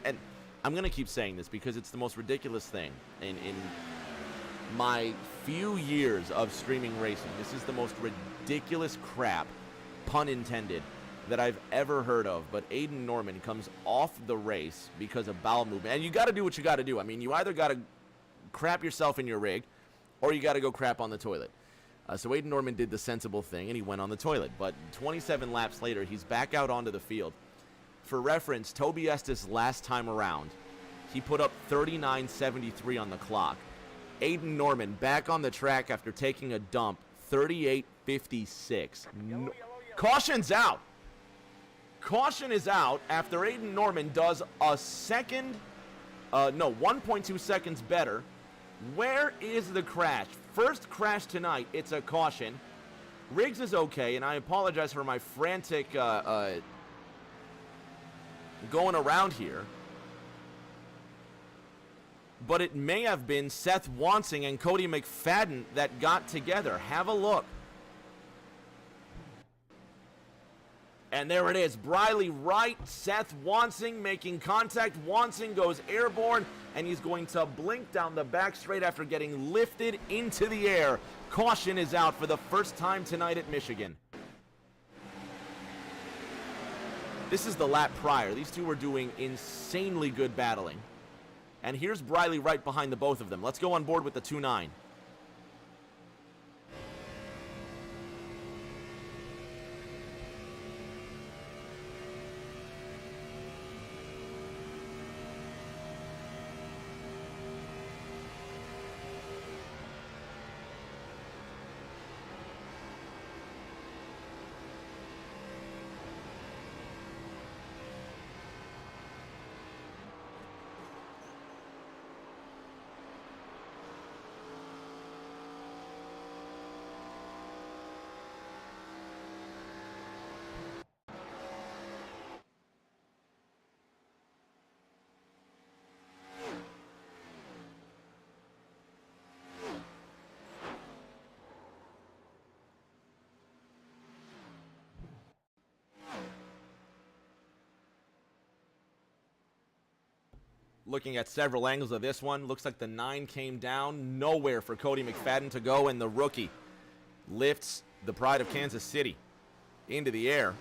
I'm going to keep saying this because it's the most ridiculous thing in my few years of streaming racing. This is the most ridiculous crap, pun intended, that I've ever heard of. But Aiden Norman comes off the race because of bowel movement. And you got to do what you got to do. I mean, you either got to crap yourself in your rig or you got to go crap on the toilet. So Aiden Norman did the sensible thing, and he went on the toilet. But 27 laps later, he's back out onto the field. For reference, Toby Estes last time around, he put up 39.73 on the clock. Aiden Norman back on the track after taking a dump, 38.56. Caution's out. Caution is out after Aiden Norman does a second, 1.2 seconds better. Where is the crash? First crash tonight, it's a caution. Riggs is okay, and I apologize for my frantic going around here. But it may have been Seth Wansing and Cody McFadden that got together. Have a look. And there it is. Briley Wright, Seth Wansing making contact. Wansing goes airborne, and he's going to blink down the back straight after getting lifted into the air. Caution is out for the first time tonight at Michigan. This is the lap prior. These two were doing insanely good battling. And here's Briley Wright behind the both of them. Let's go on board with the 2-9. Looking at several angles of this one, looks like the 9 came down. Nowhere for Cody McFadden to go, and the rookie lifts the pride of Kansas City into the air.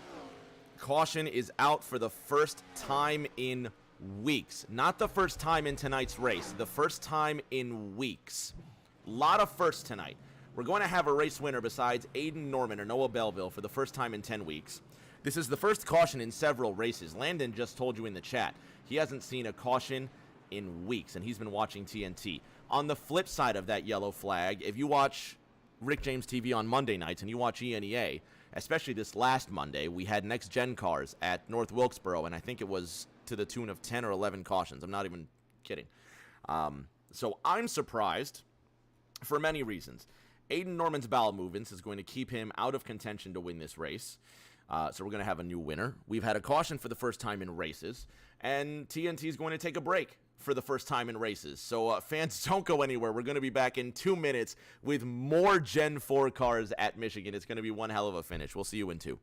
Caution is out for the first time in weeks. Not the first time in tonight's race, the first time in weeks. A lot of firsts tonight. We're going to have a race winner besides Aiden Norman or Noah Belleville for the first time in 10 weeks. This is the first caution in several races. Landon just told you in the chat he hasn't seen a caution in weeks, and he's been watching TNT. On the flip side of that yellow flag, if you watch Rick James TV on Monday nights and you watch ENEA, especially this last Monday, we had next-gen cars at North Wilkesboro, and I think it was to the tune of 10 or 11 cautions. I'm not even kidding. So I'm surprised for many reasons. Aiden Norman's bowel movements is going to keep him out of contention to win this race. So we're going to have a new winner. We've had a caution for the first time in races, and TNT is going to take a break for the first time in races. So fans, don't go anywhere. We're going to be back in 2 minutes with more Gen 4 cars at Michigan. It's going to be one hell of a finish. We'll see you in 2.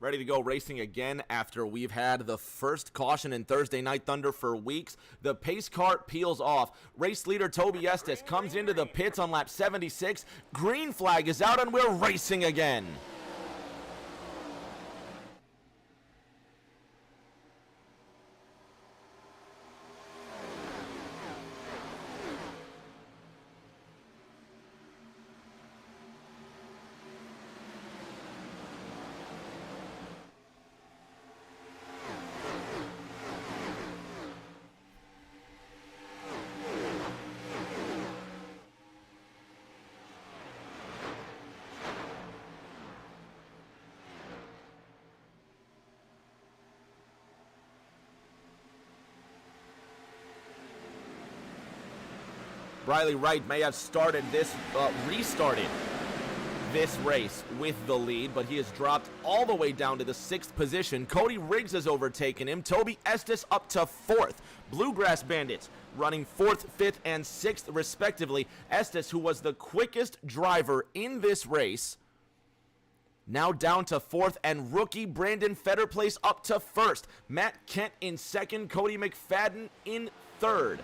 Ready to go racing again after we've had the first caution in Thursday Night Thunder for weeks. The pace car peels off. Race leader Toby Estes comes into the pits on lap 76. Green flag is out and we're racing again. Riley Wright may have restarted this race with the lead, but he has dropped all the way down to the 6th position. Cody Riggs has overtaken him. Toby Estes up to 4th. Bluegrass Bandits running 4th, 5th, and 6th respectively. Estes, who was the quickest driver in this race, now down to 4th, and rookie Brandon Fetterplace up to 1st. Matt Kent in 2nd, Cody McFadden in 3rd.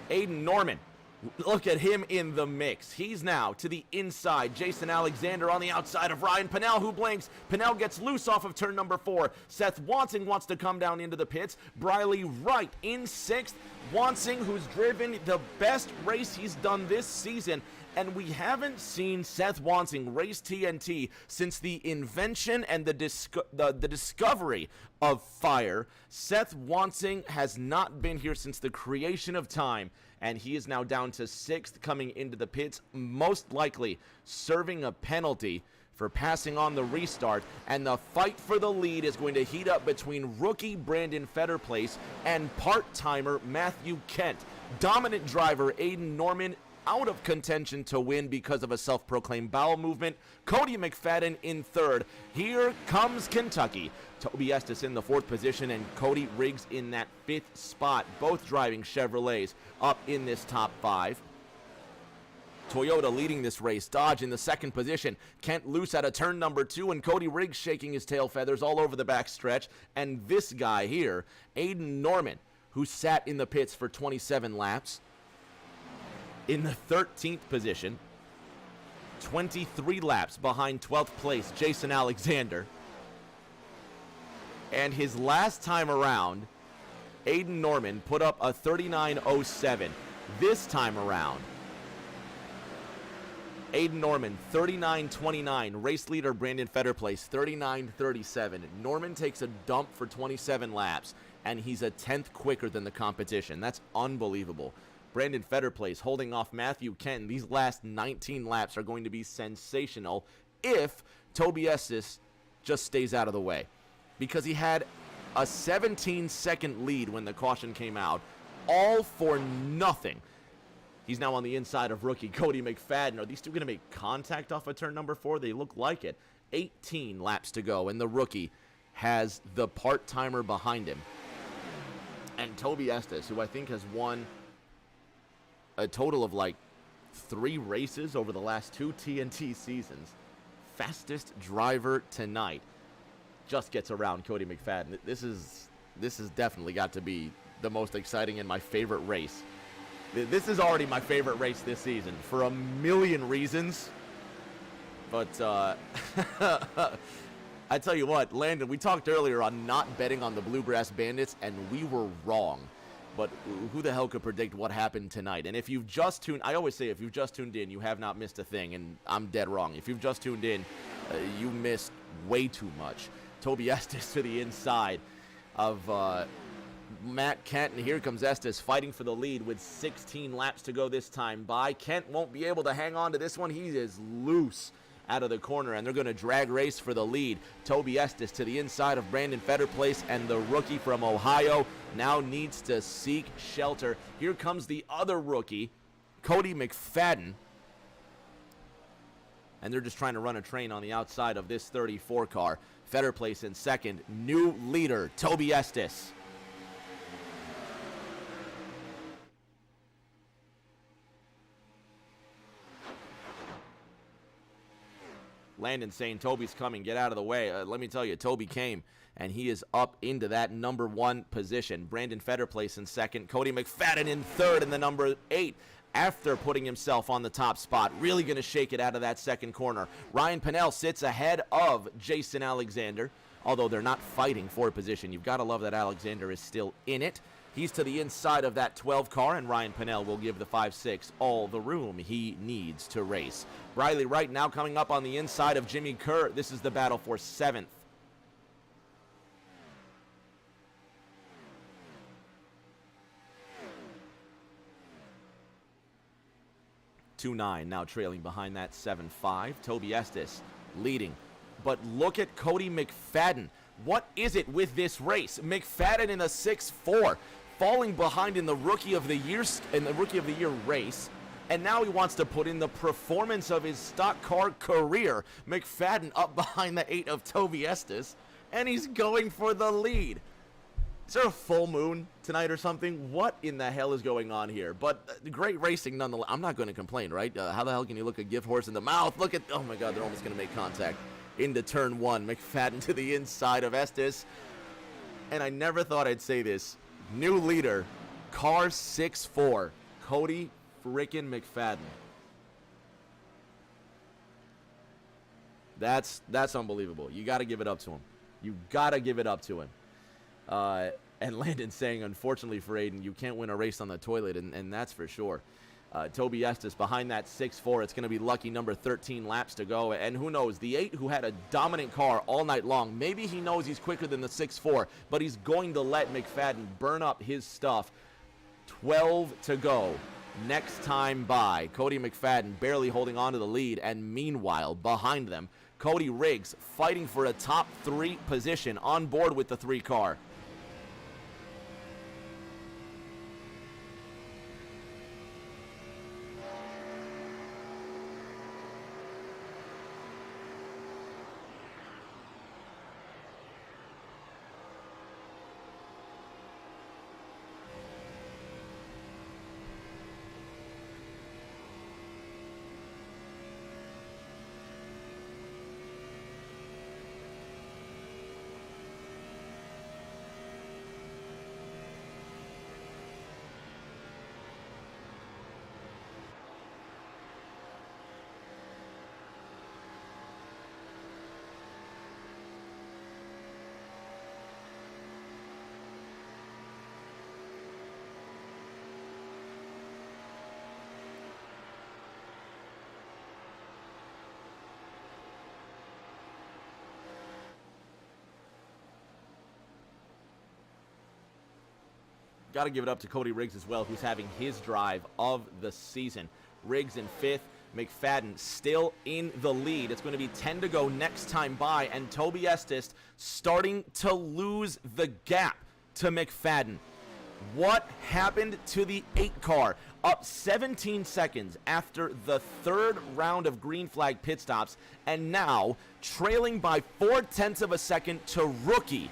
Aiden Norman, look at him in the mix. He's now to the inside. Jason Alexander on the outside of Ryan Pennell, who blinks. Pennell gets loose off of turn number 4. Seth Wansing wants to come down into the pits. Briley Wright in 6th. Wansing, who's driven the best race he's done this season, and we haven't seen Seth Wansing race TNT since the invention and the discovery of fire. Seth Wansing has not been here since the creation of time, and he is now down to 6th coming into the pits, most likely serving a penalty for passing on the restart, and the fight for the lead is going to heat up between rookie Brandon Fetterplace and part-timer Matthew Kent. Dominant driver Aiden Norman out of contention to win because of a self-proclaimed bowel movement. Cody McFadden in 3rd. Here comes Kentucky. Toby Estes in the 4th position and Cody Riggs in that 5th spot, both driving Chevrolets up in this top 5. Toyota leading this race. Dodge in the 2nd position. Kent loose out of turn number 2, and Cody Riggs shaking his tail feathers all over the back stretch. And this guy here, Aiden Norman, who sat in the pits for 27 laps, in the 13th position, 23 laps behind 12th place, Jason Alexander. And his last time around, Aiden Norman put up a 39.07. This time around, Aiden Norman, 39.29. Race leader Brandon Fetterplace, 39.37. Norman takes a dump for 27 laps, and he's a 10th quicker than the competition. That's unbelievable. Brandon Fetterplace holding off Matthew Kent. These last 19 laps are going to be sensational if Toby Estes just stays out of the way, because he had a 17-second lead when the caution came out, all for nothing. He's now on the inside of rookie Cody McFadden. Are these two going to make contact off of turn number 4? They look like it. 18 laps to go, and the rookie has the part-timer behind him. And Toby Estes, who I think has won a total of like 3 races over the last 2 TNT seasons, fastest driver tonight, just gets around Cody McFadden. This has definitely got to be the most exciting and my favorite race. This is already my favorite race this season for a million reasons. But I tell you what, Landon, we talked earlier on not betting on the Bluegrass Bandits, and we were wrong. But who the hell could predict what happened tonight? And if you've just tuned, I always say if you've just tuned in, you have not missed a thing, and I'm dead wrong. If you've just tuned in, you missed way too much. Toby Estes to the inside of Matt Kent, and here comes Estes fighting for the lead with 16 laps to go this time by. Kent won't be able to hang on to this one. He is loose out of the corner, and they're going to drag race for the lead. Toby Estes to the inside of Brandon Fetterplace, and the rookie from Ohio now needs to seek shelter. Here comes the other rookie, Cody McFadden, and they're just trying to run a train on the outside of this 34 car. Fetterplace in 2nd. New leader, Toby Estes. Landon saying Toby's coming. Get out of the way. Let me tell you, Toby came, and he is up into that number 1 position. Brandon Fetterplace in second. Cody McFadden in third in the number 8 after putting himself on the top spot. Really going to shake it out of that second corner. Ryan Pinnell sits ahead of Jason Alexander, although they're not fighting for position. You've got to love that Alexander is still in it. He's to the inside of that 12 car, and Ryan Pinnell will give the 5-6 all the room he needs to race. Riley Wright now coming up on the inside of Jimmy Kerr. This is the battle for 7th. 2-9 now trailing behind that 7-5. Toby Estes leading. But look at Cody McFadden. What is it with this race? McFadden in a 6-4, falling behind in the Rookie of the Year race, and now he wants to put in the performance of his stock car career. McFadden up behind the 8 of Toby Estes, and he's going for the lead. Is there a full moon tonight or something? What in the hell is going on here? But great racing nonetheless. I'm not going to complain, right? How the hell can you look a gift horse in the mouth? Look at, oh my God, they're almost going to make contact into turn 1. McFadden to the inside of Estes. And I never thought I'd say this. New leader, car 6-4, Cody frickin' McFadden. That's unbelievable. You got to give it up to him. You got to give it up to him. And Landon saying, unfortunately for Aiden, you can't win a race on the toilet, and that's for sure. Toby Estes behind that 6-4. It's going to be lucky number 13 laps to go. And who knows, the 8 who had a dominant car all night long, maybe he knows he's quicker than the 6-4, but he's going to let McFadden burn up his stuff. 12 to go. Next time by. Cody McFadden barely holding on to the lead, and meanwhile, behind them, Cody Riggs fighting for a top 3 position on board with the 3 car. Got to give it up to Cody Riggs as well, who's having his drive of the season. Riggs in 5th, McFadden still in the lead. It's going to be 10 to go next time by, and Toby Estes starting to lose the gap to McFadden. What happened to the 8 car? Up 17 seconds after the 3rd round of green flag pit stops, and now trailing by 0.4 of a second to rookie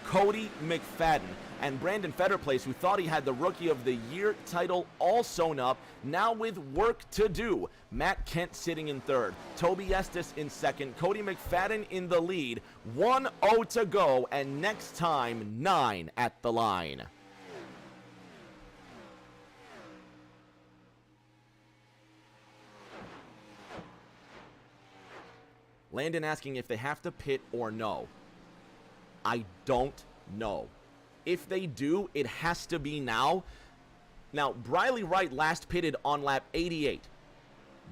Cody McFadden. And Brandon Fetterplace, who thought he had the Rookie of the Year title all sewn up, now with work to do. Matt Kent sitting in 3rd, Toby Estes in 2nd, Cody McFadden in the lead, 1-0 to go, and next time, 9 at the line. Landon asking if they have to pit or no. I don't know. If they do, it has to be now. Now, Briley Wright last pitted on lap 88.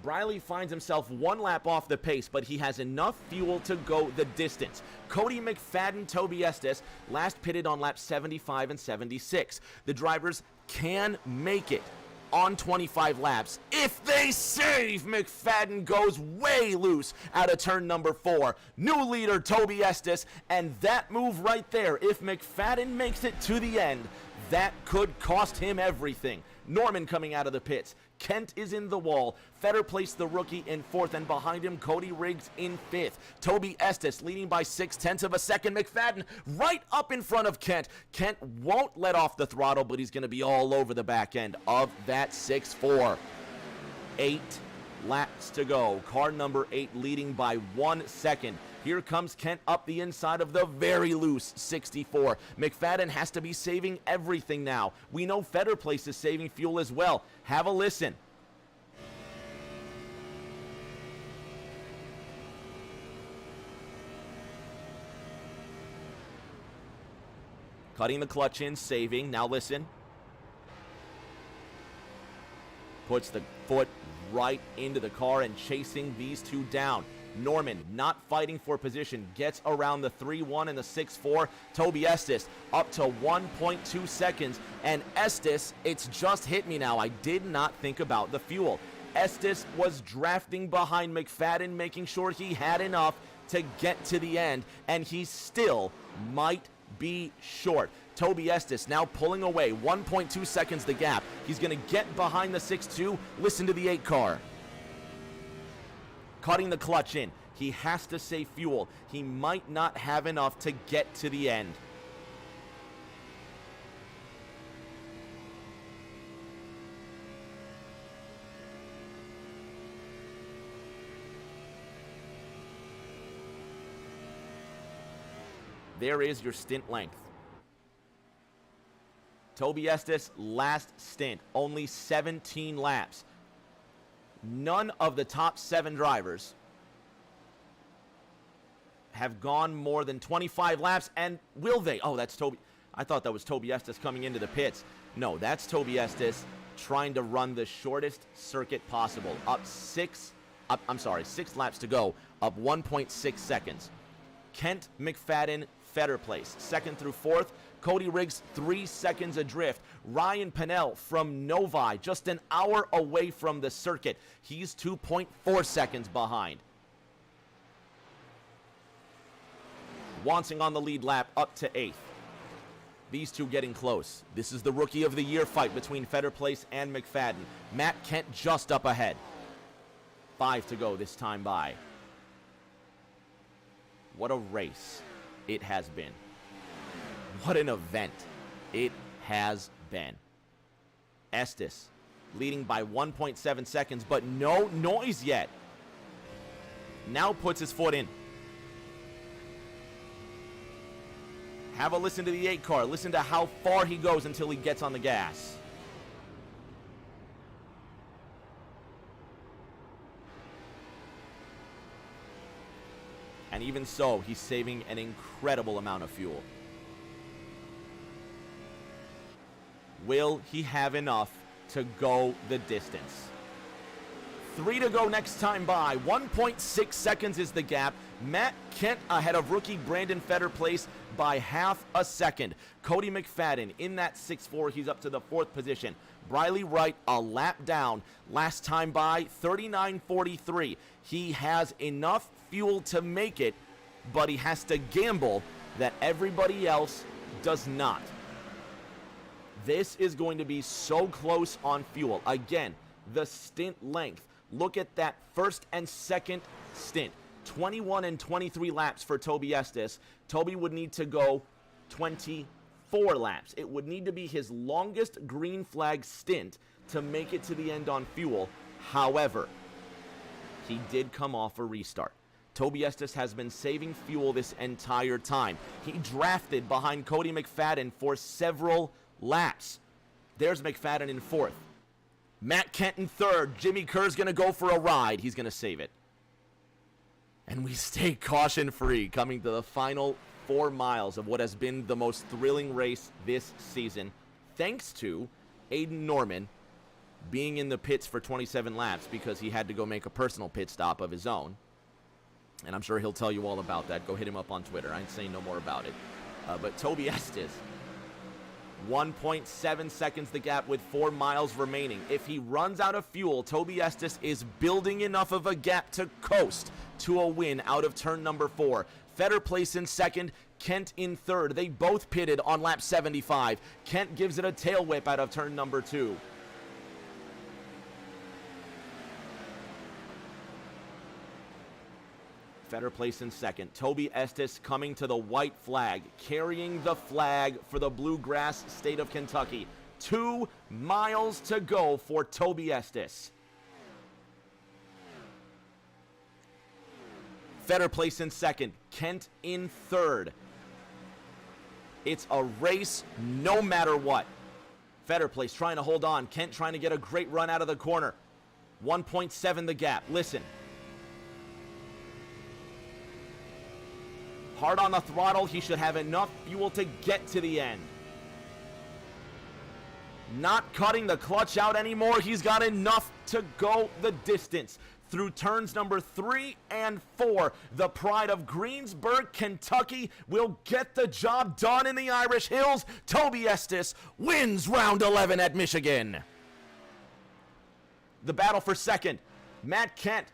Briley finds himself 1 lap off the pace, but he has enough fuel to go the distance. Cody McFadden, Toby Estes last pitted on lap 75 and 76. The drivers can make it on 25 laps if they save. McFadden goes way loose out of turn number 4. New leader Toby Estes, and that move right there, if McFadden makes it to the end, that could cost him everything. Norman coming out of the pits. Kent is in the wall. Fetterplace, the rookie, in 4th, and behind him, Cody Riggs in 5th. Toby Estes leading by 0.6 of a second. McFadden right up in front of Kent. Kent won't let off the throttle, but he's going to be all over the back end of that 6-4. 8 laps to go. Car number 8 leading by 1 second. Here comes Kent up the inside of the very loose 64. McFadden has to be saving everything now. We know Fetter Place is saving fuel as well. Have a listen. Cutting the clutch in, saving. Now listen. Puts the foot right into the car and chasing these two down. Norman not fighting for position, gets around the 3-1 and the 6-4. Toby Estes up to 1.2 seconds. And Estes, it's just hit me now. I did not think about the fuel. Estes was drafting behind McFadden, making sure he had enough to get to the end, and he still might be short. Toby Estes now pulling away, 1.2 seconds the gap. He's going to get behind the 6-2. Listen to the 8 car. Cutting the clutch in. He has to save fuel. He might not have enough to get to the end. There is your stint length. Toby Estes, last stint, only 17 laps. None of the top 7 drivers have gone more than 25 laps, and will they? Oh, that's Toby. I thought that was Toby Estes coming into the pits. No, that's Toby Estes trying to run the shortest circuit possible. 6 laps to go, up 1.6 seconds. Kent, McFadden, Fetter Place, 2nd through 4th. Cody Riggs, 3 seconds adrift. Ryan Pennell from Novi, just an hour away from the circuit. He's 2.4 seconds behind. Wansing on the lead lap, up to 8th. These two getting close. This is the Rookie of the Year fight between Fetter Place and McFadden. Matt Kent just up ahead. 5 to go this time by. What a race it has been. What an event it has been. Estes leading by 1.7 seconds, but no noise yet. Now puts his foot in. Have a listen to the 8 car. Listen to how far he goes until he gets on the gas. And even so, he's saving an incredible amount of fuel. Will he have enough to go the distance? 3 to go next time by. 1.6 seconds is the gap. Matt Kent ahead of rookie Brandon Fetter Place by half a second. Cody McFadden in that 6-4. He's up to the 4th position. Briley Wright a lap down. Last time by, 39.43. He has enough fuel to make it, but he has to gamble that everybody else does not. This is going to be so close on fuel. Again, the stint length. Look at that first and second stint. 21 and 23 laps for Toby Estes. Toby would need to go 24 laps. It would need to be his longest green flag stint to make it to the end on fuel. However, he did come off a restart. Toby Estes has been saving fuel this entire time. He drafted behind Cody McFadden for several laps. There's McFadden in 4th. Matt Kent in 3rd. Jimmy Kerr's going to go for a ride. He's going to save it. And we stay caution-free coming to the final 4 miles of what has been the most thrilling race this season, thanks to Aiden Norman being in the pits for 27 laps because he had to go make a personal pit stop of his own. And I'm sure he'll tell you all about that. Go hit him up on Twitter. I ain't saying no more about it. But Toby Estes, 1.7 seconds the gap with 4 miles remaining. If he runs out of fuel, Toby Estes is building enough of a gap to coast to a win out of turn number 4. Fetter Place in 2nd, Kent in 3rd. They both pitted on lap 75. Kent gives it a tail whip out of turn number 2. Fetter Place in 2nd. Toby Estes coming to the white flag, carrying the flag for the bluegrass state of Kentucky. 2 miles to go for Toby Estes. Fetter Place in second. Kent in third. It's a race no matter what. Fetter Place trying to hold on. Kent trying to get a great run out of the corner. 1.7 the gap. Listen. Hard on the throttle. He should have enough fuel to get to the end. Not cutting the clutch out anymore. He's got enough to go the distance. Through turns number 3 and 4, the pride of Greensburg, Kentucky will get the job done in the Irish Hills. Toby Estes wins round 11 at Michigan. The battle for second. Matt Kent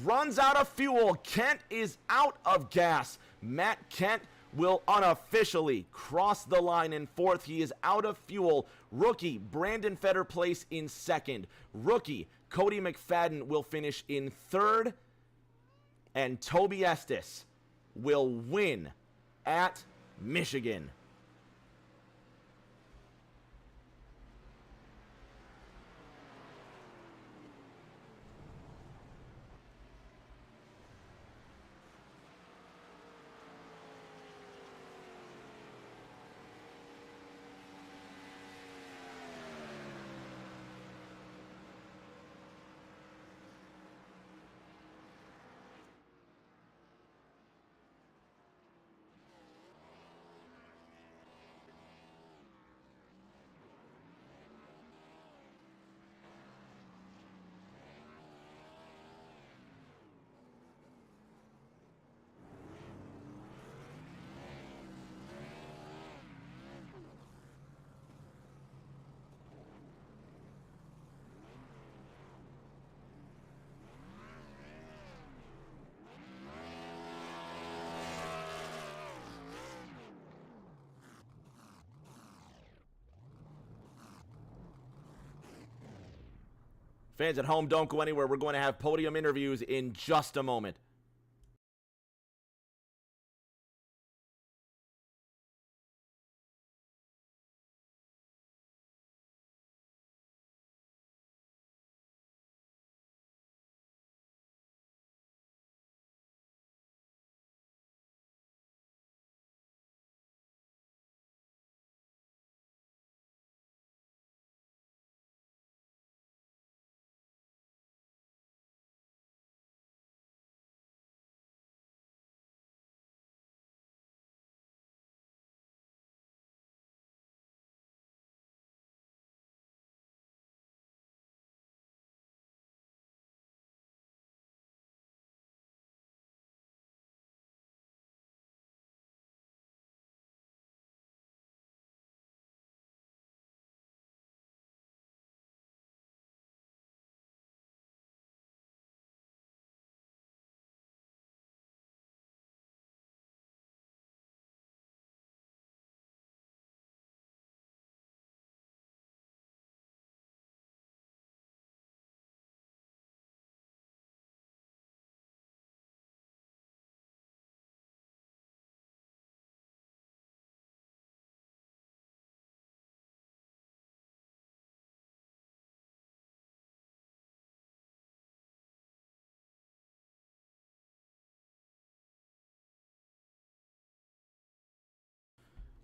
runs out of fuel. Kent is out of gas. Matt Kent will unofficially cross the line in fourth. He is out of fuel. Rookie Brandon Fetter Place in second. Rookie Cody McFadden will finish in third. And Toby Estes will win at Michigan. Fans at home, don't go anywhere. We're going to have podium interviews in just a moment.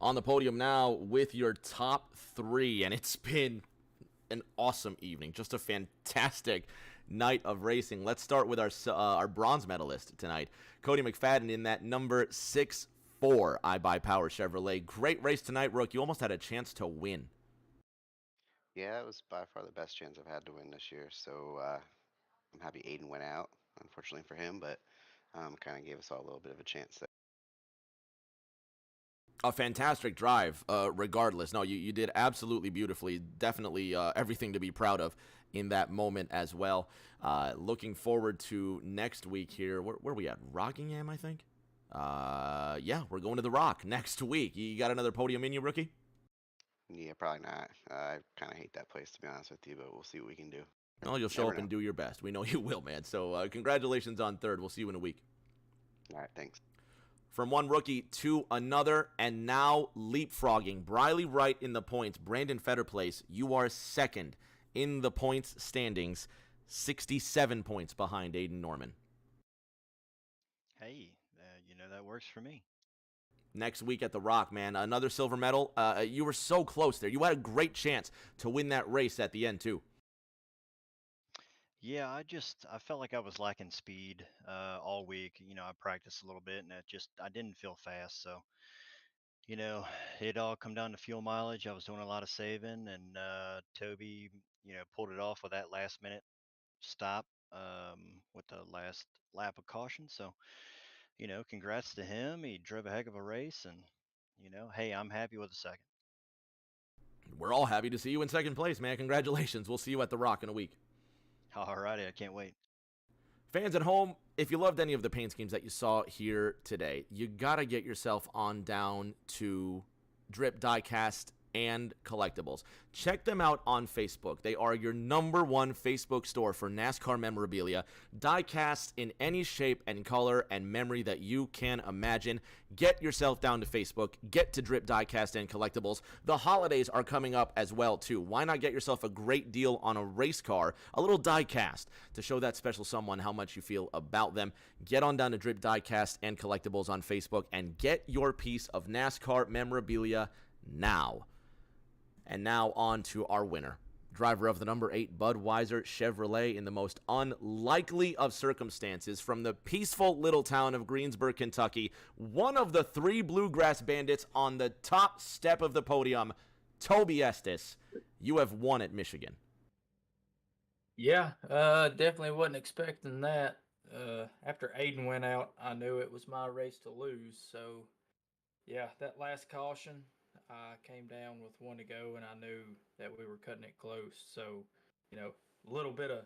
On the podium now with your top three, and it's been an awesome evening, just a fantastic night of racing. Let's start with our bronze medalist tonight, Cody McFadden in that number 6-4 iBuyPower Chevrolet. Great race tonight, Rook. You almost had a chance to win. Yeah, it was by far the best chance I've had to win this year. So I'm happy Aiden went out, unfortunately for him, but kind of gave us all a little bit of a chance there. A fantastic drive, regardless. No, you did absolutely beautifully. Definitely everything to be proud of in that moment as well. Looking forward to next week here. Where are we at? Rockingham, I think? Yeah, we're going to the Rock next week. You got another podium in you, rookie? Yeah, probably not. I kind of hate that place, to be honest with you, but we'll see what we can do. Oh, you'll show up and do your best. We know you will, man. So congratulations on third. We'll see you in a week. All right, thanks. From one rookie to another, and now leapfrogging. Briley Wright in the points. Brandon Fetter Place, you are second in the points standings, 67 points behind Aiden Norman. Hey, that works for me. Next week at the Rock, man, another silver medal. You were so close there. You had a great chance to win that race at the end, too. Yeah, I felt like I was lacking speed all week. I practiced a little bit, and I didn't feel fast. So, you know, it all come down to fuel mileage. I was doing a lot of saving, and Toby, pulled it off with that last minute stop with the last lap of caution. So, congrats to him. He drove a heck of a race, and hey, I'm happy with the second. We're all happy to see you in second place, man. Congratulations. We'll see you at the Rock in a week. All righty, I can't wait. Fans at home, if you loved any of the paint schemes that you saw here today, you got to get yourself on down to Drip Diecast and Collectibles. Check them out on Facebook. They are your #1 Facebook store for NASCAR memorabilia, diecast in any shape and color and memory that you can imagine. Get yourself down to Facebook. Get to Drip Diecast and Collectibles. The holidays are coming up as well, too. Why not get yourself a great deal on a race car, a little diecast, to show that special someone how much you feel about them? Get on down to Drip Diecast and Collectibles on Facebook and get your piece of NASCAR memorabilia now. And now on to our winner. Driver of the #8 Budweiser Chevrolet in the most unlikely of circumstances from the peaceful little town of Greensburg, Kentucky. One of the 3 Bluegrass Bandits on the top step of the podium. Toby Estes, you have won at Michigan. Yeah, definitely wasn't expecting that. After Aiden went out, I knew it was my race to lose. So, yeah, that last caution, I came down with 1 to go, and I knew that we were cutting it close. So, a little bit of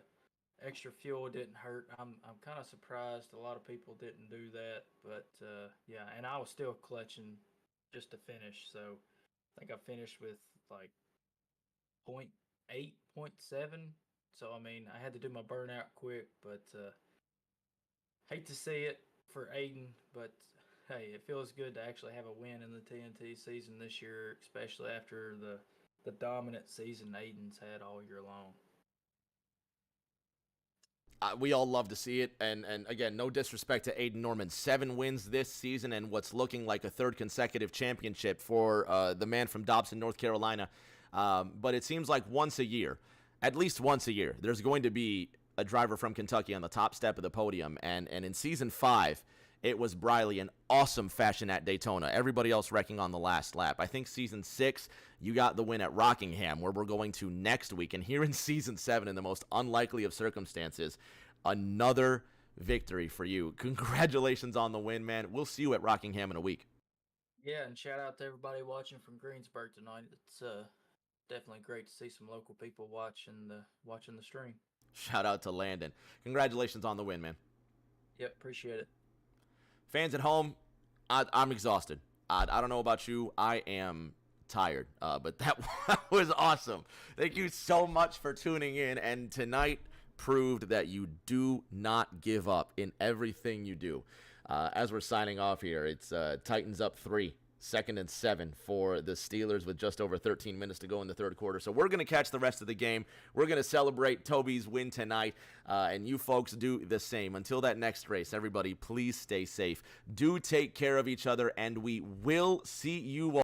extra fuel didn't hurt. I'm kind of surprised a lot of people didn't do that, but yeah, and I was still clutching just to finish. So, I think I finished with like point 0.8, point 0.7. So I mean, I had to do my burnout quick, but hate to see it for Aiden. But hey, it feels good to actually have a win in the TNT season this year, especially after the dominant season Aiden's had all year long. We all love to see it, and again, no disrespect to Aiden Norman. 7 wins this season and what's looking like a 3rd consecutive championship for the man from Dobson, North Carolina. But it seems like once a year, at least once a year, there's going to be a driver from Kentucky on the top step of the podium. And in season 5, it was Briley in awesome fashion at Daytona. Everybody else wrecking on the last lap. I think season 6, you got the win at Rockingham, where we're going to next week. And here in season 7, in the most unlikely of circumstances, another victory for you. Congratulations on the win, man. We'll see you at Rockingham in a week. Yeah, and shout out to everybody watching from Greensburg tonight. It's definitely great to see some local people watching the stream. Shout out to Landon. Congratulations on the win, man. Yep, appreciate it. Fans at home, I'm exhausted. I don't know about you. I am tired, but that was awesome. Thank you so much for tuning in, and tonight proved that you do not give up in everything you do. As we're signing off here, it's Titans up 3, 2nd and 7 for the Steelers with just over 13 minutes to go in the 3rd quarter. So we're going to catch the rest of the game. We're going to celebrate Toby's win tonight, and you folks do the same. Until that next race, everybody, please stay safe. Do take care of each other, and we will see you all